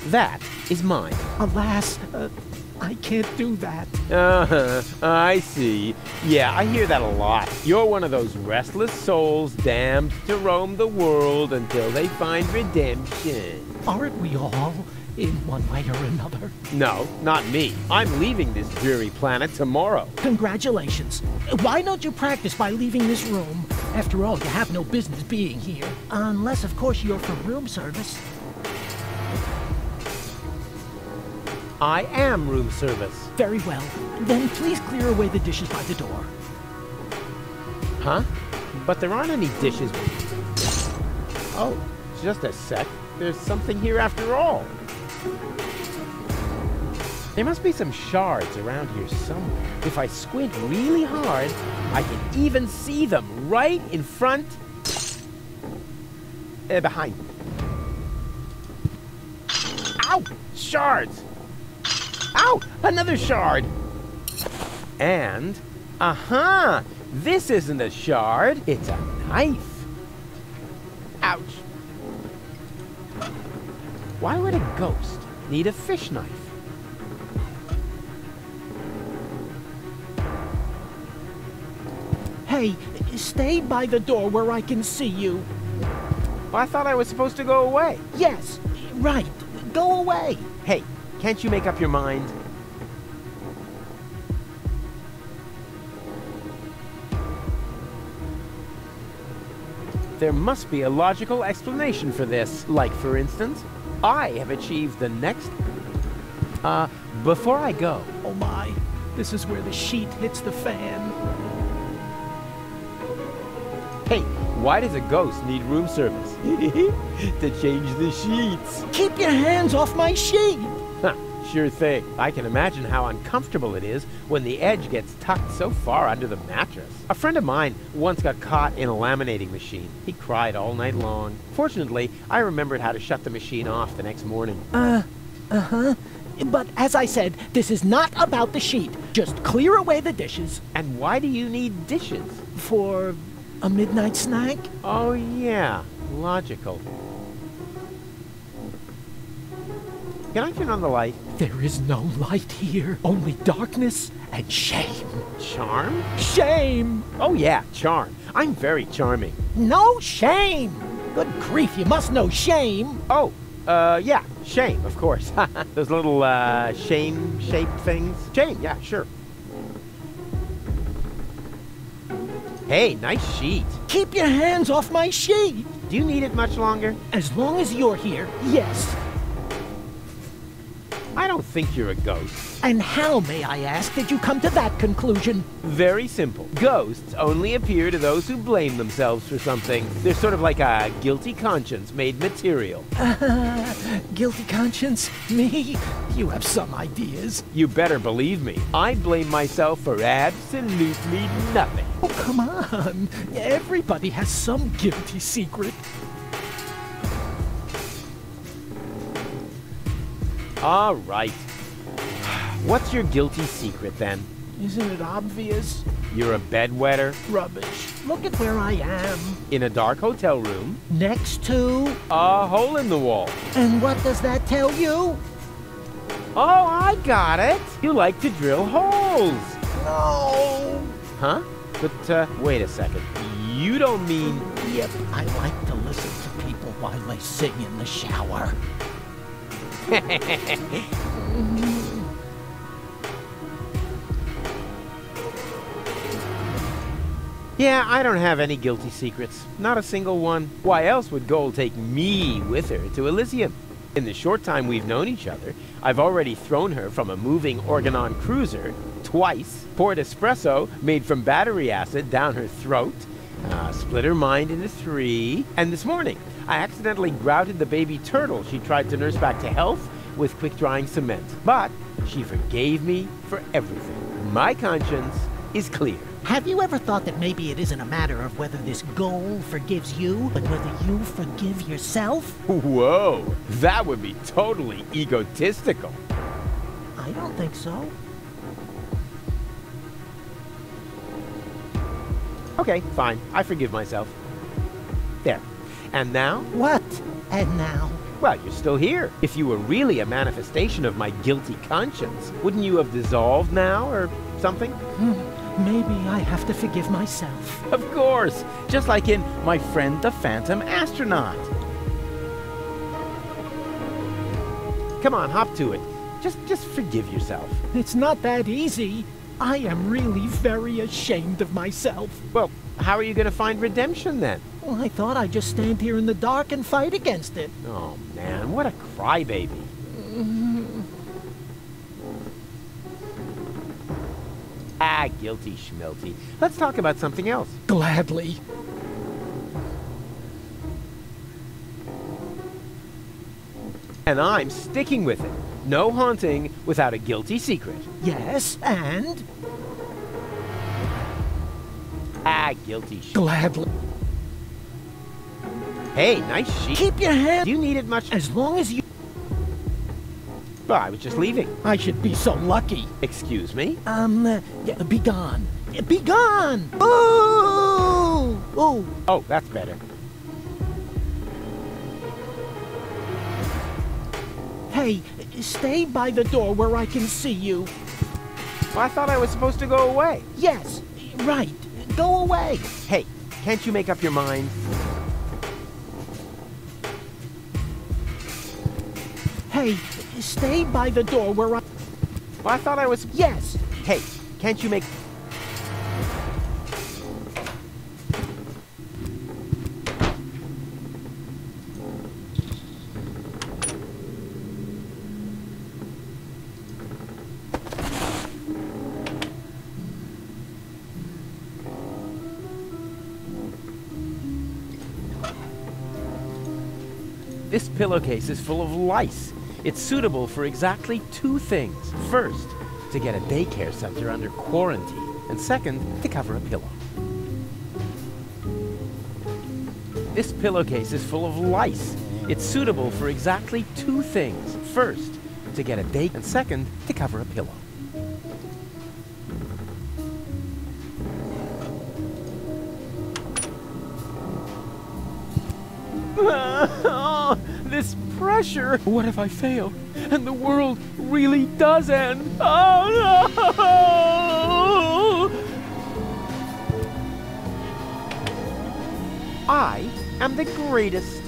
That is mine. Alas, I can't do that. I see. Yeah, I hear that a lot. You're one of those restless souls damned to roam the world until they find redemption. Aren't we all, in one way or another? No, not me. I'm leaving this dreary planet tomorrow. Congratulations. Why don't you practice by leaving this room? After all, you have no business being here. Unless, of course, you're from room service. I am room service. Very well. Then please clear away the dishes by the door. Huh? But there aren't any dishes. Oh, just a sec. There's something here after all. There must be some shards around here somewhere. If I squint really hard, I can even see them right in front... behind. Ow! Shards! Ow! Another shard! And... aha! This isn't a shard, it's a knife. Ouch. Why would a ghost need a fish knife? Hey, stay by the door where I can see you. Well, I thought I was supposed to go away. Yes, right. Go away. Hey, can't you make up your mind? There must be a logical explanation for this. Like, for instance, I have achieved the next... before I go... Oh my, this is where the sheet hits the fan. Hey, why does a ghost need room service? To change the sheets. Keep your hands off my sheet! Huh, sure thing. I can imagine how uncomfortable it is when the edge gets tucked so far under the mattress. A friend of mine once got caught in a laminating machine. He cried all night long. Fortunately, I remembered how to shut the machine off the next morning. Uh-huh. But as I said, this is not about the sheet. Just clear away the dishes. And why do you need dishes? For a midnight snack? Oh, yeah. Logical. Can I turn on the light? There is no light here. Only darkness and shame. Charm? Shame! Oh, yeah, charm. I'm very charming. No shame! Good grief, you must know shame. Oh, yeah, shame, of course. Those little, shame-shaped things. Shame, yeah, sure. Hey, nice sheet. Keep your hands off my sheet. Do you need it much longer? As long as you're here, yes. I don't think you're a ghost. And how, may I ask, did you come to that conclusion? Very simple. Ghosts only appear to those who blame themselves for something. They're sort of like a guilty conscience made material. Guilty conscience? Me? You have some ideas. You better believe me. I blame myself for absolutely nothing. Oh, come on. Everybody has some guilty secret. All right. What's your guilty secret, then? Isn't it obvious? You're a bedwetter? Rubbish. Look at where I am. In a dark hotel room? Next to? A hole in the wall. And what does that tell you? Oh, I got it. You like to drill holes. No. Huh? But, wait a second. You don't mean... Yep, I like to listen to people while they sing in the shower. Yeah, I don't have any guilty secrets. Not a single one. Why else would Gold take me with her to Elysium? In the short time we've known each other, I've already thrown her from a moving Organon cruiser twice, poured espresso made from battery acid down her throat, split her mind into 3, and this morning I accidentally grouted the baby turtle she tried to nurse back to health with quick-drying cement. But she forgave me for everything. My conscience is clear. Have you ever thought that maybe it isn't a matter of whether this goal forgives you, but whether you forgive yourself? Whoa, that would be totally egotistical. I don't think so. Okay, fine. I forgive myself. There. And now? What? And now? Well, you're still here. If you were really a manifestation of my guilty conscience, wouldn't you have dissolved now or something? Maybe I have to forgive myself. Of course. Just like in My Friend the Phantom Astronaut. Come on, hop to it. Just forgive yourself. It's not that easy. I am really very ashamed of myself. Well, how are you going to find redemption then? Well, I thought I'd just stand here in the dark and fight against it. Oh, man, what a crybaby. Guilty schmilty. Let's talk about something else. Gladly. And I'm sticking with it. No haunting without a guilty secret. Yes, and? Guilty Gladly. Hey, nice sheet. Keep your hand. Do you need it much? As long as you... Well, I was just leaving. I should be so lucky. Excuse me? Be gone. Be gone! Oh! Oh! Oh, that's better. Hey, stay by the door where I can see you. Well, I thought I was supposed to go away. Yes, right. Go away. Hey, can't you make up your mind? Hey, stay by the door where I... Well, I thought I was... Yes. Hey, can't you make... This pillowcase is full of lice. It's suitable for exactly 2 things. First, to get a daycare center under quarantine. And second, to cover a pillow. This pillowcase is full of lice. It's suitable for exactly 2 things. First, to get a daycare, and second, to cover a pillow. Oh, this pressure! What if I fail and the world really does end? Oh no! I am the greatest.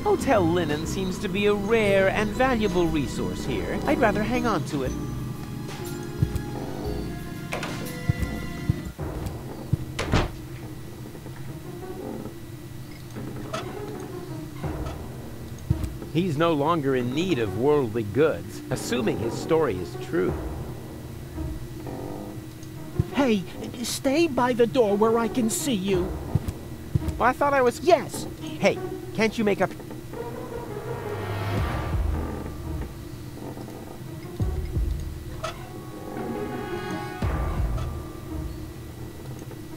Hotel linen seems to be a rare and valuable resource here. I'd rather hang on to it. He's no longer in need of worldly goods, assuming his story is true. Hey, stay by the door where I can see you. Well, I thought I was... Yes. Hey, can't you make up...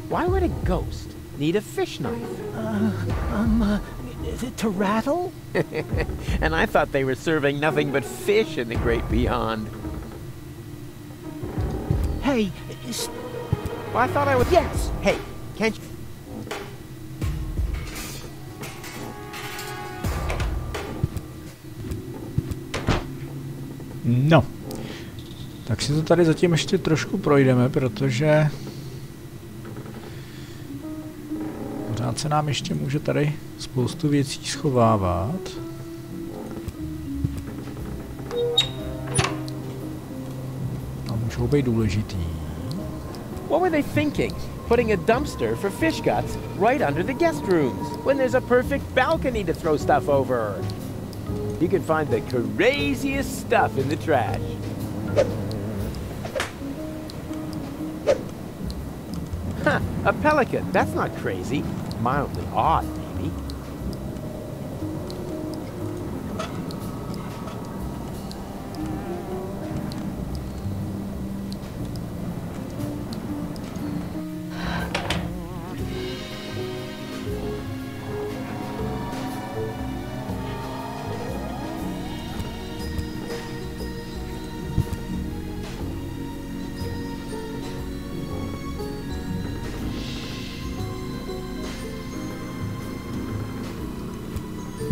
Why would a ghost need a fish knife? To rattle? And I thought they were serving nothing but fish in the great beyond. Hey, well, I thought I was... Yes. Hey, can't you... No. Tak si to tady zatím ještě trošku projdeme, protože... Pořád se nám ještě může tady spoustu věcí schovávat. A můžou být důležitý. What were they thinking? putting a dumpster for fish guts right under the guest rooms, when there's a perfect balcony to throw stuff over. You can find the craziest stuff in the trash. Huh, a pelican. That's not crazy. Mildly odd, maybe.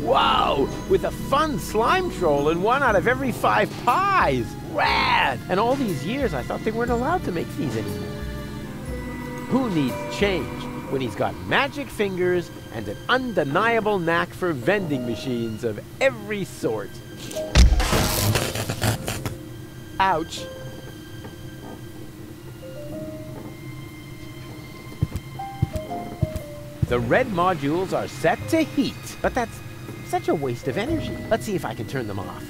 Whoa! With a fun slime troll in 1 out of every 5 pies! Rad! And all these years I thought they weren't allowed to make these anymore. Who needs change when he's got magic fingers and an undeniable knack for vending machines of every sort? Ouch! The red modules are set to heat, but that's such a waste of energy. Let's see if I can turn them off.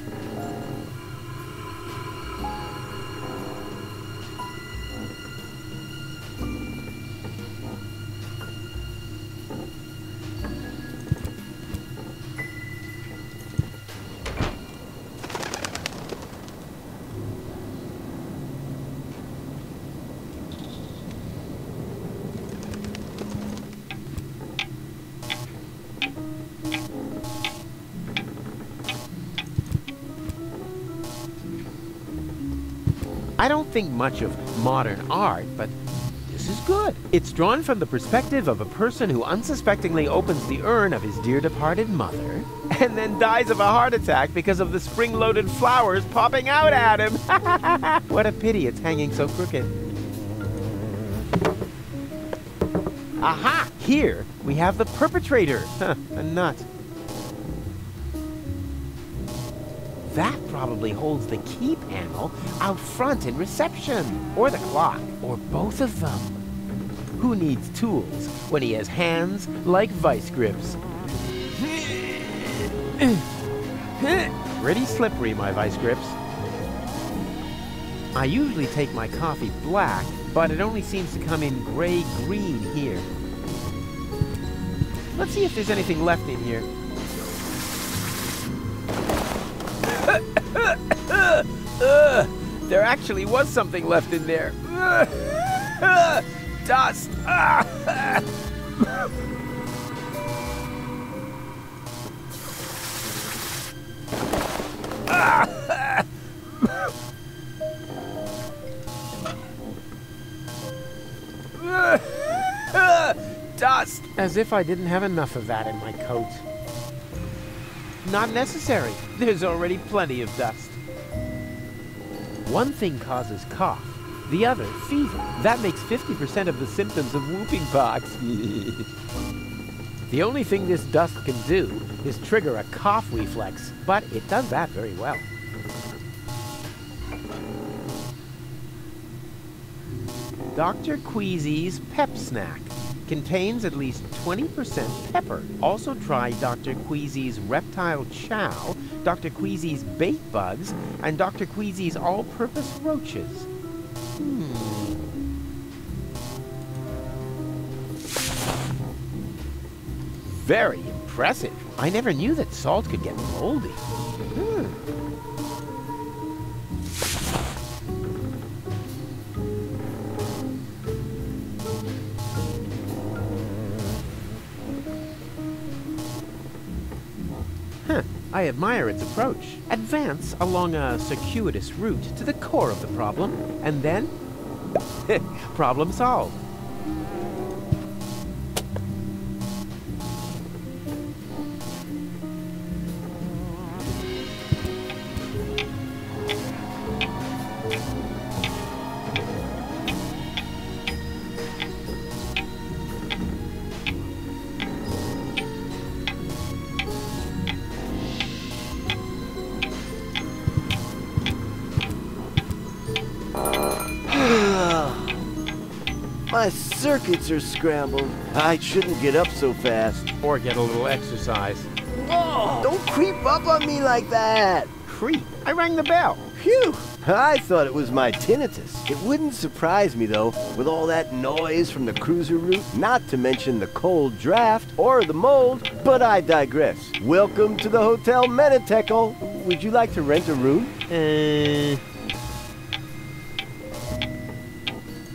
I don't think much of modern art, but this is good. It's drawn from the perspective of a person who unsuspectingly opens the urn of his dear departed mother, and then dies of a heart attack because of the spring-loaded flowers popping out at him. What a pity it's hanging so crooked. Aha! Here we have the perpetrator. Huh, a nut. That probably holds the key panel out front in reception, or the clock, or both of them. Who needs tools when he has hands like vice grips? Pretty slippery, my vice grips. I usually take my coffee black, but it only seems to come in gray-green here. Let's see if there's anything left in here. There actually was something left in there. Dust. Dust. As if I didn't have enough of that in my coat. Not necessary. There's already plenty of dust. One thing causes cough, the other fever. That makes 50% of the symptoms of whooping pox. The only thing this dust can do is trigger a cough reflex, but it does that very well. Dr. Queasy's Pep Snack contains at least 20% pepper. Also try Dr. Queasy's Reptile Chow, Dr. Queasy's Bait Bugs, and Dr. Queasy's All-Purpose Roaches. Very impressive. I never knew that salt could get moldy. I admire its approach. Advance along a circuitous route to the core of the problem, and then problem solved. My circuits are scrambled. I shouldn't get up so fast. Or get a little exercise. Whoa! Don't creep up on me like that! Creep? I rang the bell. Phew! I thought it was my tinnitus. It wouldn't surprise me, though, with all that noise from the cruiser route, not to mention the cold draft or the mold, but I digress. Welcome to the Hotel Menetekel. Would you like to rent a room?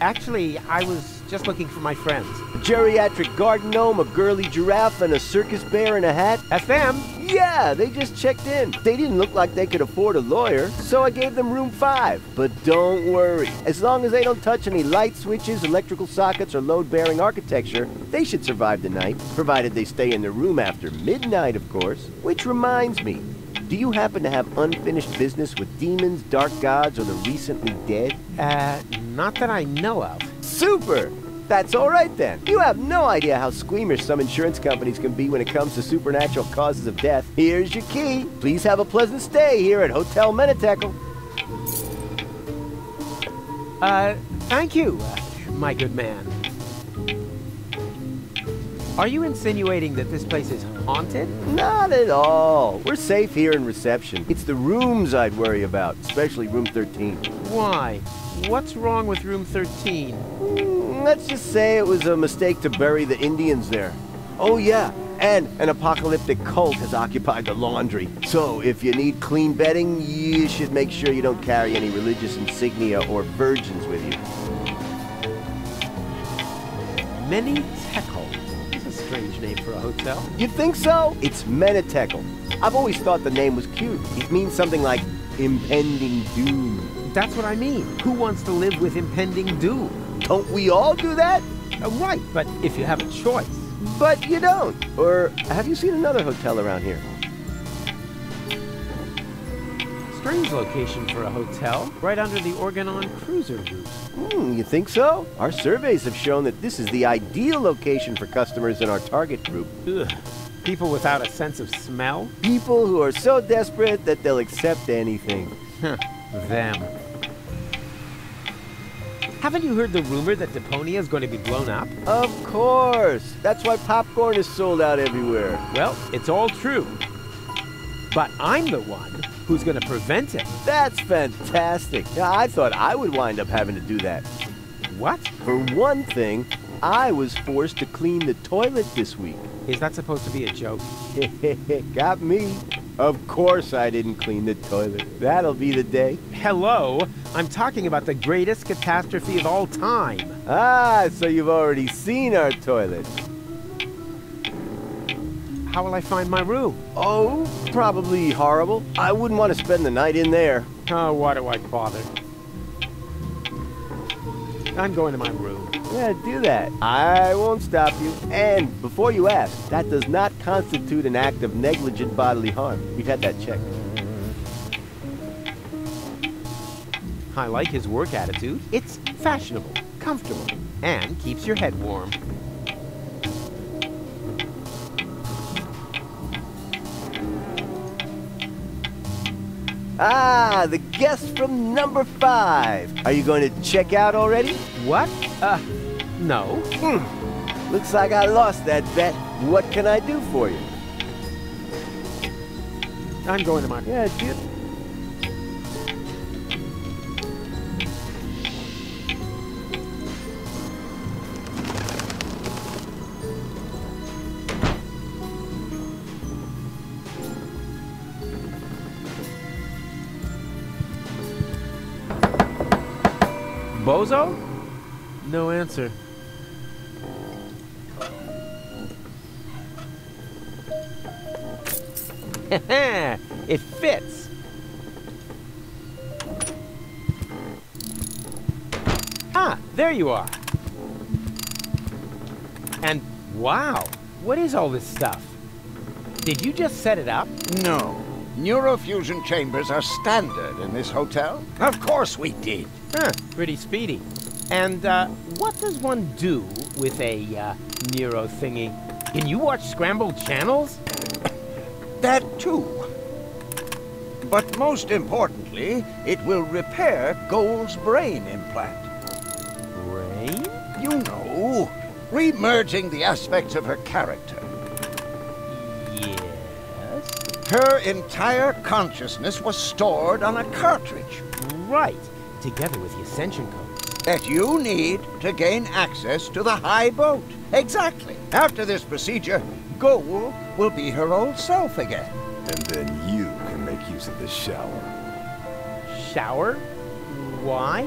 Actually, I was just looking for my friends. A geriatric garden gnome, a girly giraffe, and a circus bear in a hat. That's them? Yeah, they just checked in. They didn't look like they could afford a lawyer, so I gave them room 5. But don't worry. As long as they don't touch any light switches, electrical sockets, or load-bearing architecture, they should survive the night, provided they stay in their room after midnight, of course. Which reminds me, do you happen to have unfinished business with demons, dark gods, or the recently dead? Not that I know of. Super! That's all right then. You have no idea how squeamish some insurance companies can be when it comes to supernatural causes of death. Here's your key. Please have a pleasant stay here at Hotel Menetekel. Thank you, my good man. Are you insinuating that this place is haunted? Not at all. We're safe here in reception. It's the rooms I'd worry about, especially room 13. Why? What's wrong with room 13? Let's just say it was a mistake to bury the Indians there. Oh yeah, and an apocalyptic cult has occupied the laundry. So if you need clean bedding, you should make sure you don't carry any religious insignia or virgins with you. Menetekel. Strange name for a hotel. You think so? It's Menetekel. I've always thought the name was cute. It means something like impending doom. That's what I mean. Who wants to live with impending doom? Don't we all do that? Right, but if you have a choice. But you don't. Or have you seen another hotel around here? Strange location for a hotel, right under the Organon cruiser route. You think so? Our surveys have shown that this is the ideal location for customers in our target group. Ugh. People without a sense of smell? People who are so desperate that they'll accept anything. Them. Haven't you heard the rumor that Deponia is going to be blown up? Of course! That's why popcorn is sold out everywhere. Well, it's all true. But I'm the one who's going to prevent it. That's fantastic. I thought I would wind up having to do that. What? For one thing, I was forced to clean the toilet this week. Is that supposed to be a joke? Got me. Of course I didn't clean the toilet. That'll be the day. Hello? I'm talking about the greatest catastrophe of all time. Ah, so you've already seen our toilet. How will I find my room? Oh, probably horrible. I wouldn't want to spend the night in there. Oh, why do I bother? I'm going to my room. Yeah, do that. I won't stop you. And before you ask, that does not constitute an act of negligent bodily harm. We've had that checked. I like his work attitude. It's fashionable, comfortable, and keeps your head warm. Ah, the guest from number 5. Are you going to check out already? What? No. Looks like I lost that bet. What can I do for you? I'm going to my... Yeah, dude. Bozo? No answer. It fits. Ah, there you are. And wow, what is all this stuff? Did you just set it up? No. Neurofusion chambers are standard in this hotel. Of course we did. Huh, pretty speedy. And what does one do with a neuro thingy? Can you watch scrambled channels? That too. But most importantly, it will repair Gold's brain implant. Brain? You know, Remerging the aspects of her character. Yes? Her entire consciousness was stored on a cartridge. Right, together with the Ascension code. That you need to gain access to the high boat. Exactly. After this procedure, Goal will be her old self again. And then you can make use of the shower. Shower? Why?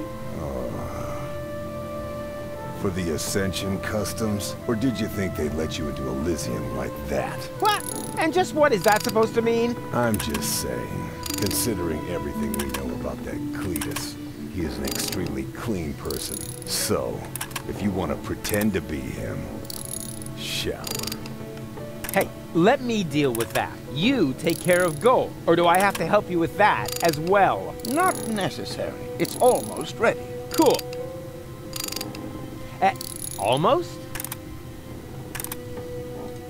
For the Ascension customs? Or did you think they'd let you into Elysium like that? What? And just what is that supposed to mean? I'm just saying, considering everything we know about that Cletus, he is an extremely clean person. So, if you want to pretend to be him, shower. Hey, let me deal with that. You take care of Goal. Or do I have to help you with that as well? Not necessary. It's almost ready. Cool. Almost?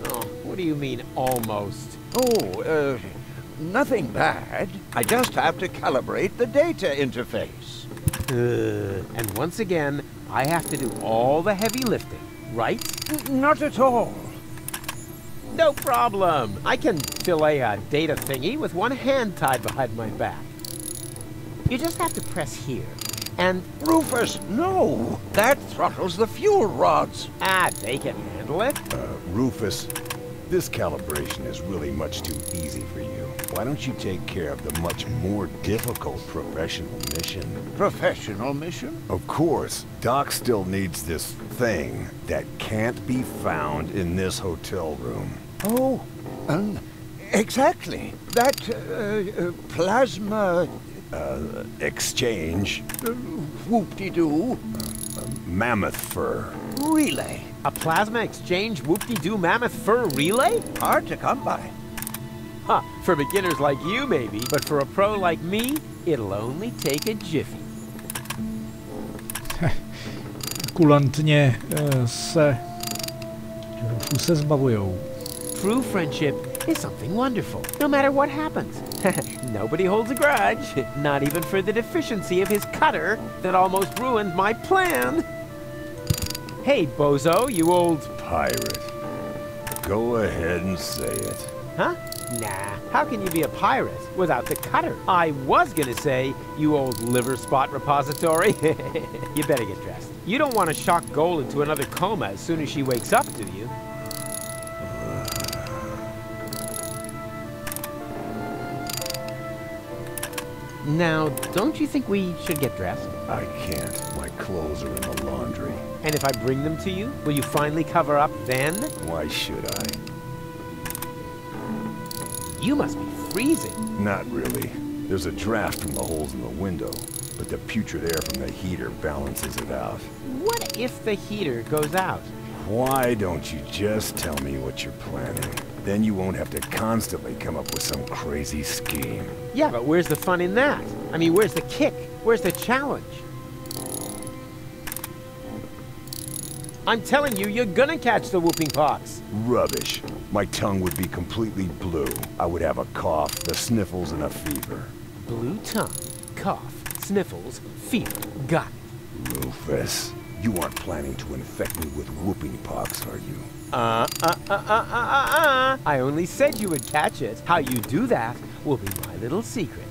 Oh, what do you mean, almost? Oh, nothing bad. I just have to calibrate the data interface. And once again, I have to do all the heavy lifting, right? Not at all. No problem. I can fillet a data thingy with one hand tied behind my back. You just have to press here. And... Rufus, no! That throttles the fuel rods. They can handle it. Rufus, this calibration is really much too easy for you. Why don't you take care of the much more difficult professional mission? Professional mission? Of course. Doc still needs this thing that can't be found in this hotel room. Oh, exactly. That, plasma... exchange. Whoop-de-doo. Mammoth fur. Relay. A plasma exchange whoop-de-doo mammoth fur relay? Hard to come by. Huh, for beginners like you maybe, but for a pro like me, it'll only take a jiffy. Kulantně se Rufuse zbavujou. True friendship is something wonderful, no matter what happens. Nobody holds a grudge, not even for the deficiency of his cutter that almost ruined my plan. Hey, bozo, you old... Pirate. Go ahead and say it. Huh? Nah, how can you be a pirate without the cutter? I was gonna say, you old liver spot repository. You better get dressed. You don't want to shock Goal into another coma as soon as she wakes up, do you? Now, don't you think we should get dressed? I can't. My clothes are in the laundry. And if I bring them to you, will you finally cover up then? Why should I? You must be freezing. Not really. There's a draft from the holes in the window, but the putrid air from the heater balances it out. What if the heater goes out? Why don't you just tell me what you're planning? Then you won't have to constantly come up with some crazy scheme. Yeah, but where's the fun in that? I mean, where's the kick? Where's the challenge? I'm telling you, you're gonna catch the whooping pox. Rubbish. My tongue would be completely blue. I would have a cough, the sniffles, and a fever. Blue tongue, cough, sniffles, fever. Got it. Rufus, you aren't planning to infect me with whooping pox, are you? I only said you would catch it. How you do that will be my little secret.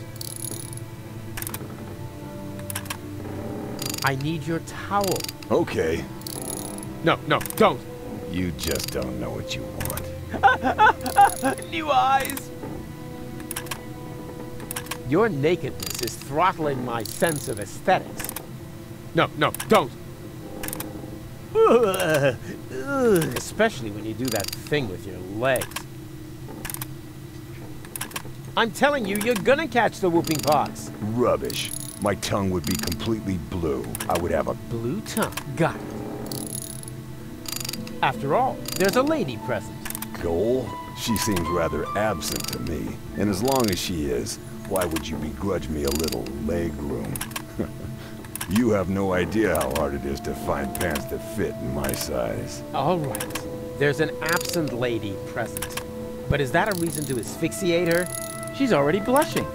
I need your towel. Okay. No, don't. You just don't know what you want. New eyes. Your nakedness is throttling my sense of aesthetics. No, don't. Especially when you do that thing with your legs. I'm telling you, you're gonna catch the whooping pox. Rubbish. My tongue would be completely blue. I would have a... Blue tongue. Got it. After all, there's a lady present. Goal? She seems rather absent to me. And as long as she is, why would you begrudge me a little leg room? You have no idea how hard it is to find pants that fit in my size. All right. There's an absent lady present. But is that a reason to asphyxiate her? She's already blushing.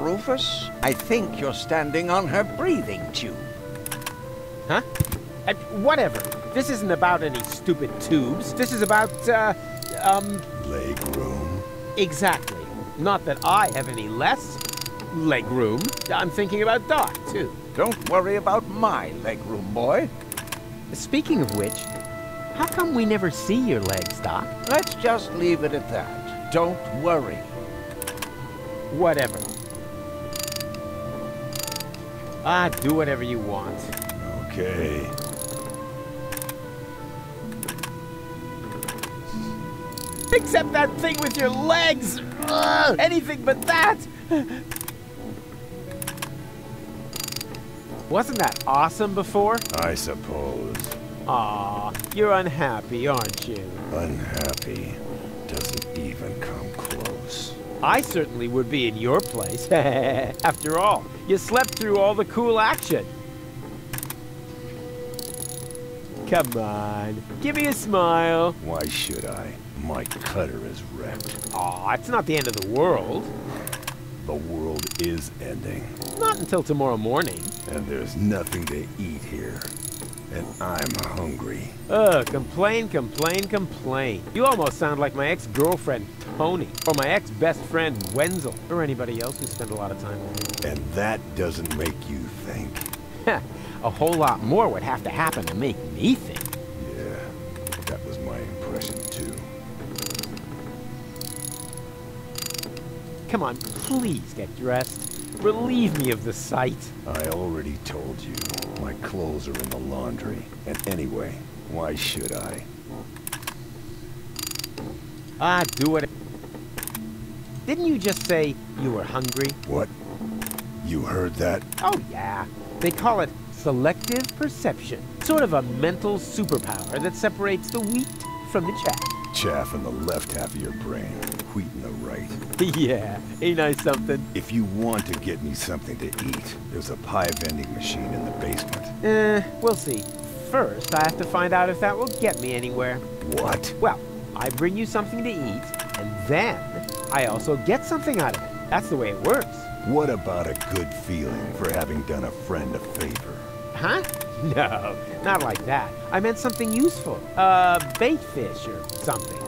Rufus, I think you're standing on her breathing tube. Huh? Whatever. This isn't about any stupid tubes. This is about, Leg room? Exactly. Not that I have any less leg room. I'm thinking about Doc, too. Don't worry about my leg room, boy. Speaking of which, how come we never see your legs, Doc? Let's just leave it at that. Don't worry. Whatever. Do whatever you want. Okay. Except that thing with your legs! Ugh, anything but that! Wasn't that awesome before? I suppose. Aw, you're unhappy, aren't you? Unhappy doesn't even come close. I certainly would be in your place. After all, you slept through all the cool action. Come on, give me a smile. Why should I? My cutter is wrecked. Aw, it's not the end of the world. The world is ending. Not until tomorrow morning. And there's nothing to eat here. And I'm hungry. Ugh, complain, complain, complain. You almost sound like my ex-girlfriend, Tony, or my ex-best friend, Wenzel, or anybody else who spent a lot of time with me. And that doesn't make you think. A whole lot more would have to happen to make me think. Yeah, that was my impression, too. Come on, please get dressed. Relieve me of the sight. I already told you. My clothes are in the laundry. And anyway, why should I? Do it. Didn't you just say you were hungry? What? You heard that? Oh, yeah. They call it selective perception. Sort of a mental superpower that separates the wheat from the chaff. Chaff in the left half of your brain, wheat in the right. Yeah, ain't I something? If you want to get me something to eat, there's a pie vending machine in the basement. We'll see. First, I have to find out if that will get me anywhere. What? Well, I bring you something to eat, and then I also get something out of it. That's the way it works. What about a good feeling for having done a friend a favor? Huh? No, not like that. I meant something useful. Bait fish or something.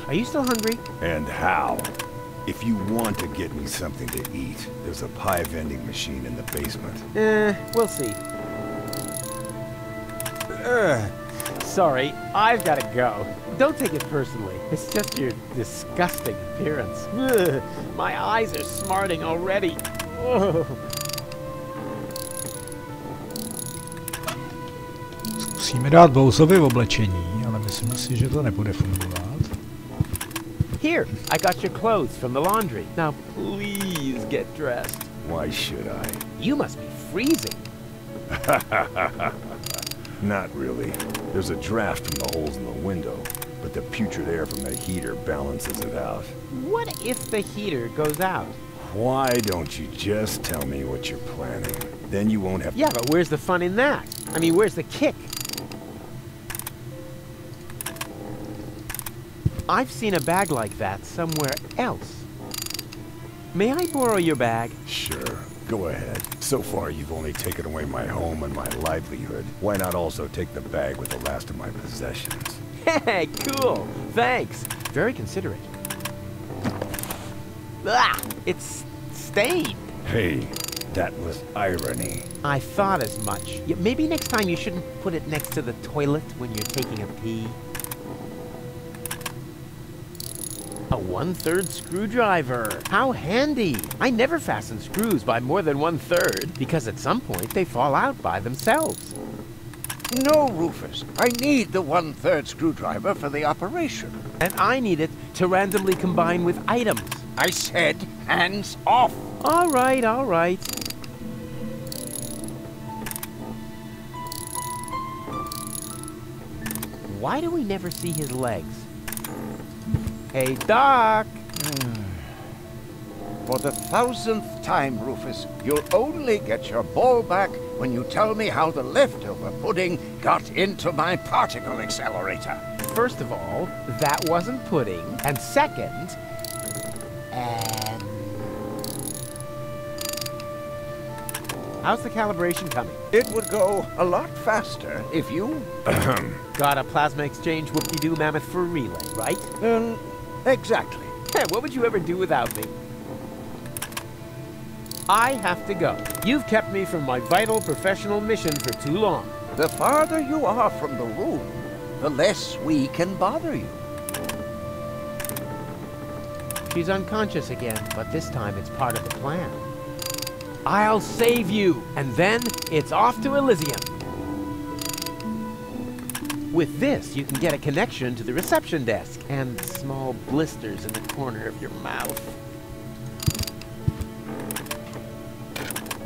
Are you still hungry? And how? If you want to get me something to eat, there's a pie vending machine in the basement. We'll see. Sorry, I've got to go. Don't take it personally. It's just your disgusting appearance. Ugh, my eyes are smarting already. Oh. Musíme dát Bowsovi oblečení, ale myslím si, že to nebude fungovat. Here, I got your clothes from the laundry. Now please get dressed. Why should I? You must be freezing. Not really. There's a draft from the holes in the window, but the putrid air from the heater balances it out. What if the heater goes out? Why don't you just tell me what you're planning? Then you won't have to... Yeah, but where's the fun in that? I mean, where's the kick? I've seen a bag like that somewhere else. May I borrow your bag? Sure. Go ahead. So far, you've only taken away my home and my livelihood. Why not also take the bag with the last of my possessions? Hey, cool. Thanks. Very considerate. Ah, it's stained. Hey, that was irony. I thought as much. Yeah, maybe next time you shouldn't put it next to the toilet when you're taking a pee. A 1/3 screwdriver. How handy. I never fasten screws by more than 1/3 because at some point they fall out by themselves. No, Rufus. I need the 1/3 screwdriver for the operation. And I need it to randomly combine with items. I said hands off. All right, all right. Why do we never see his legs? Hey, Doc! For the 1000th time, Rufus, you'll only get your ball back when you tell me how the leftover pudding got into my particle accelerator. First of all, that wasn't pudding. And second, How's the calibration coming? It would go a lot faster if you... Got a plasma exchange whoop-de-doo mammoth for a relay, right? Exactly. What would you ever do without me? I have to go. You've kept me from my vital professional mission for too long. The farther you are from the room, the less we can bother you. She's unconscious again, but this time it's part of the plan. I'll save you, and then it's off to Elysium. With this, you can get a connection to the reception desk and small blisters in the corner of your mouth.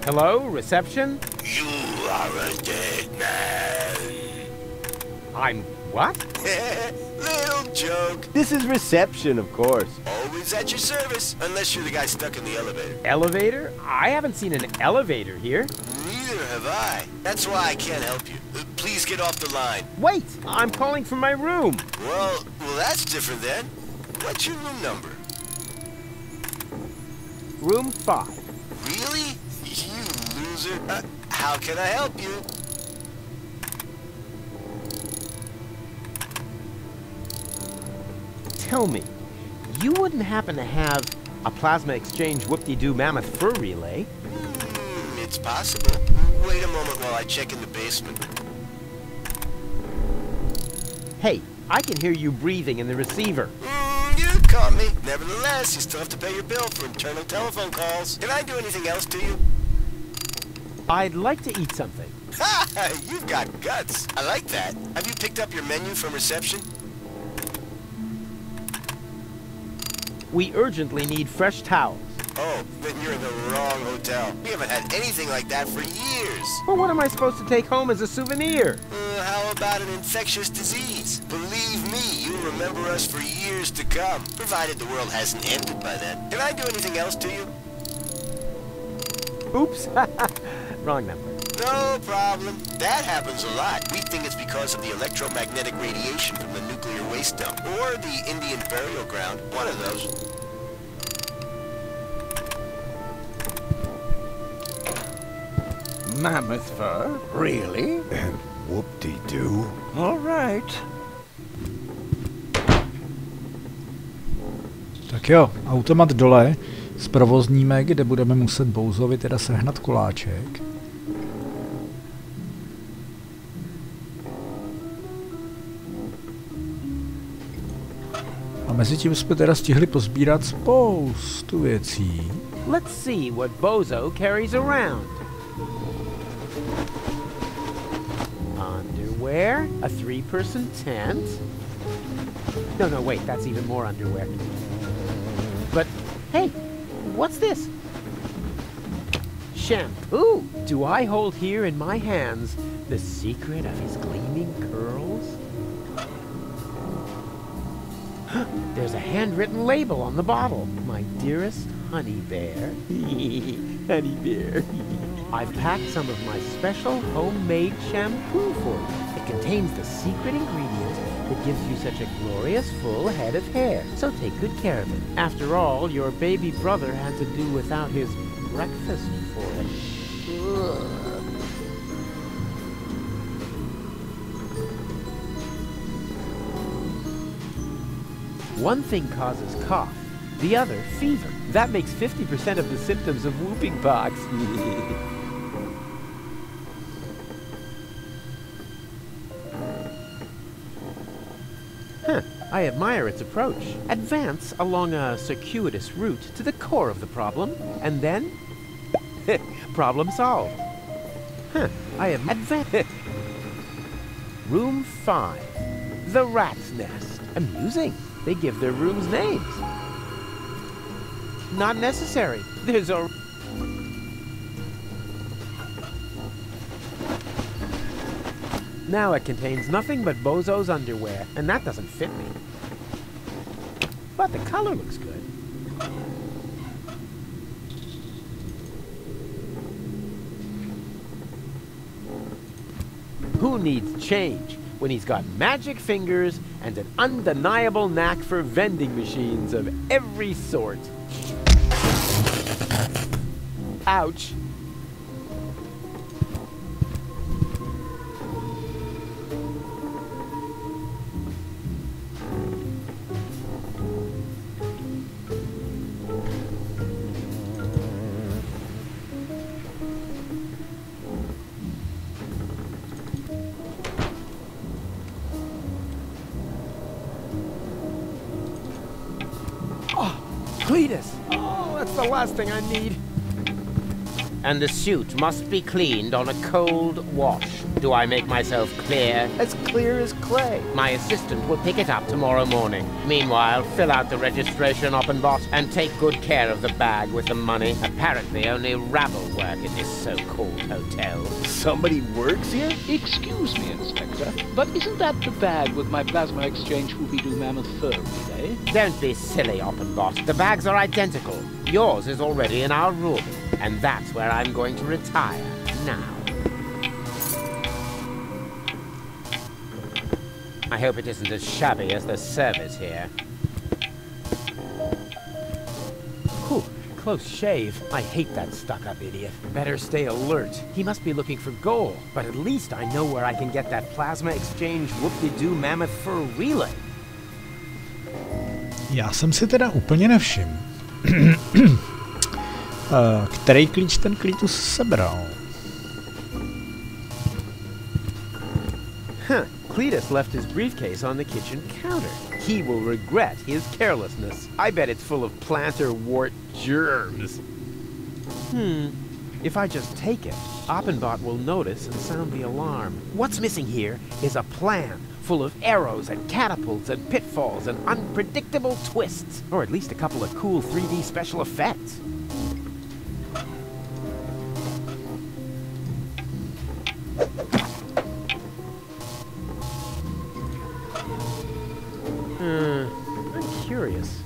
Hello, reception? You are a dead man. I'm what? Little joke. This is reception, of course. Always at your service, unless you're the guy stuck in the elevator. Elevator? I haven't seen an elevator here. Neither have I. That's why I can't help you. Please get off the line. Wait! I'm calling from my room. Well, that's different then. What's your room number? Room 5. Really? You loser. How can I help you? Tell me, you wouldn't happen to have a plasma exchange whoop-de-doo mammoth fur relay? It's possible. Wait a moment while I check in the basement. Hey, I can hear you breathing in the receiver. You caught me. Nevertheless, you still have to pay your bill for internal telephone calls. Can I do anything else to you? I'd like to eat something. Ha! You've got guts. I like that. Have you picked up your menu from reception? We urgently need fresh towels. Oh, then you're in the wrong hotel. We haven't had anything like that for years. Well, what am I supposed to take home as a souvenir? How about an infectious disease? Believe me, you'll remember us for years to come, provided the world hasn't ended by then. Can I do anything else to you? Oops. Wrong number. No problem. That happens a lot. We think it's because of the electromagnetic radiation from the nuclear waste dump, or the Indian burial ground. One of those. Mammoth fur? Really? And whoop-de-doo. All right. Tak jo, automat dole, zprovozníme, kde budeme muset Bowserovi teda sehnat koláček. A mezi tím jsme teda stihli pozbírat spoustu věcí. Let's see what Bozo carries around. Underwear, a 3-person tent. No, wait, that's even more underwear. But, hey, what's this? Shampoo! Do I hold here in my hands the secret of his gleaming curls? There's a handwritten label on the bottle. My dearest honey bear. Honey bear. I've packed some of my special homemade shampoo for you. It contains the secret ingredient that gives you such a glorious full head of hair. So take good care of it. After all, your baby brother had to do without his breakfast for it. Ugh. One thing causes cough, the other fever. That makes 50% of the symptoms of whooping pox. I admire its approach. Advance along a circuitous route to the core of the problem, and then... problem solved. I have advanced... Room 5. The Rat's Nest. Amusing. They give their rooms names. Not necessary. There's a... Now it contains nothing but Bozo's underwear, and that doesn't fit me. But the color looks good. Who needs change when he's got magic fingers and an undeniable knack for vending machines of every sort? Ouch. Cletus! Oh, that's the last thing I need. And the suit must be cleaned on a cold wash. Do I make myself clear? As clear as clay. My assistant will pick it up tomorrow morning. Meanwhile, fill out the registration, Oppenbot, and take good care of the bag with the money. Apparently only rabble work in this so-called hotel. Somebody works here? Excuse me, Inspector, but isn't that the bag with my plasma exchange Whoopie-Doo Mammoth fur relay? Don't be silly, Oppenbot. The bags are identical. Yours is already in our room, and that's where I'm going to retire now. I hope it isn't as shabby as the service here. Whew, close shave. I hate that stuck-up idiot. Better stay alert. He must be looking for gold, but at least I know where I can get that plasma exchange Whoop-de-Doo Mammoth fur relay. Já jsem si teda úplně nevšiml, který klíč ten Cletus sebral. Huh. Cletus left his briefcase on the kitchen counter. He will regret his carelessness. I bet it's full of plantar wart germs. If I just take it, Oppenbot will notice and sound the alarm. What's missing here is a plan full of arrows and catapults and pitfalls and unpredictable twists. Or at least a couple of cool 3D special effects. I'm curious.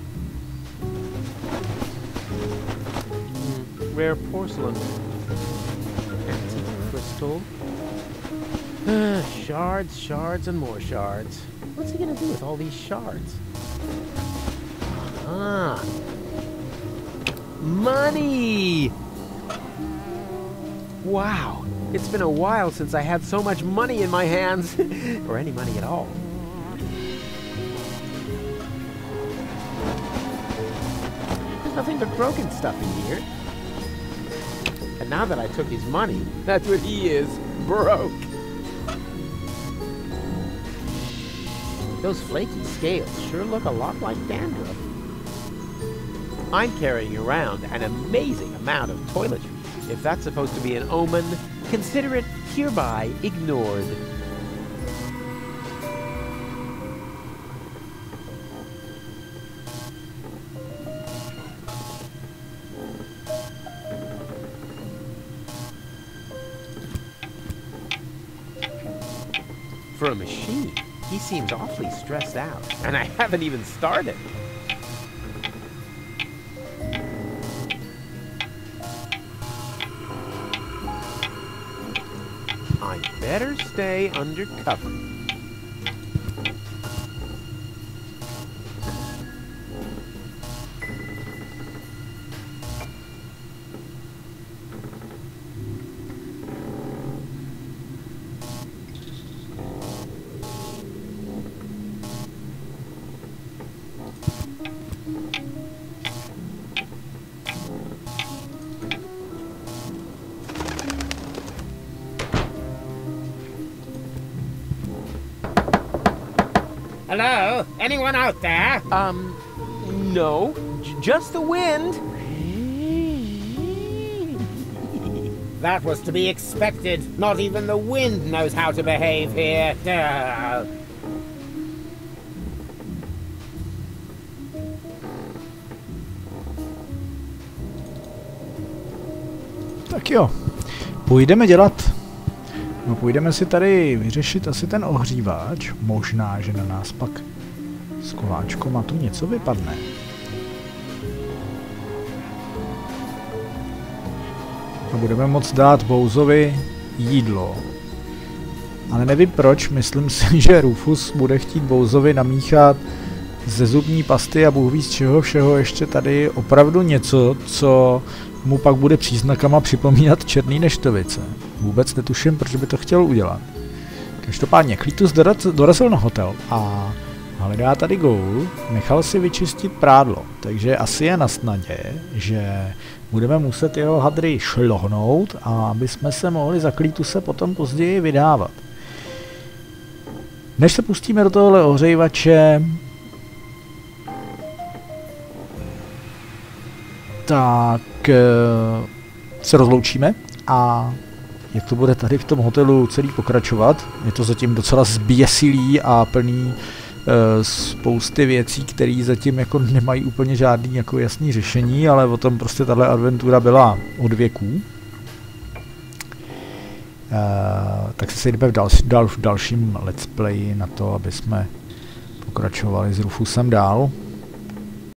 Rare porcelain. Antique crystal. Shards, shards, and more shards. What's he gonna do with all these shards? Money! Wow, it's been a while since I had so much money in my hands. Or any money at all. There's nothing but broken stuff in here. And now that I took his money, that's what he is, broke. Those flaky scales sure look a lot like dandruff. I'm carrying around an amazing amount of toiletries. If that's supposed to be an omen, consider it hereby ignored. For a machine, he seems awfully stressed out, and I haven't even started. I better stay undercover. Hello? Anyone out there? No. Just the wind. That was to be expected. Not even the wind knows how to behave here. Tak jo, půjdeme dělat. No, půjdeme si tady vyřešit asi ten ohřívač. Možná, že na nás pak s koláčkom a tu něco vypadne. A budeme moct dát Bowsovi jídlo. Ale nevím proč, myslím si, že Rufus bude chtít Bowsovi namíchat ze zubní pasty a Bůh ví z čeho všeho ještě tady opravdu něco, co mu pak bude příznakama připomínat černý neštovice. Vůbec netuším, proč by to chtěl udělat. Každopádně Cletus dorazil na hotel a hledá tady goal, nechal si vyčistit prádlo, takže asi je na snadě, že budeme muset jeho hadry šlohnout, a aby jsme se mohli za Cletuse potom později vydávat. Než se pustíme do tohohle ohřejvače, tak se rozloučíme a jak to bude tady v tom hotelu celý pokračovat. Je to zatím docela zběsilý a plný spousty věcí, které zatím jako nemají úplně žádný jako jasný řešení, ale o tom prostě tahle adventura byla od věků. Tak se sejdeme v dalším let's play na to, aby jsme pokračovali s Rufusem dál.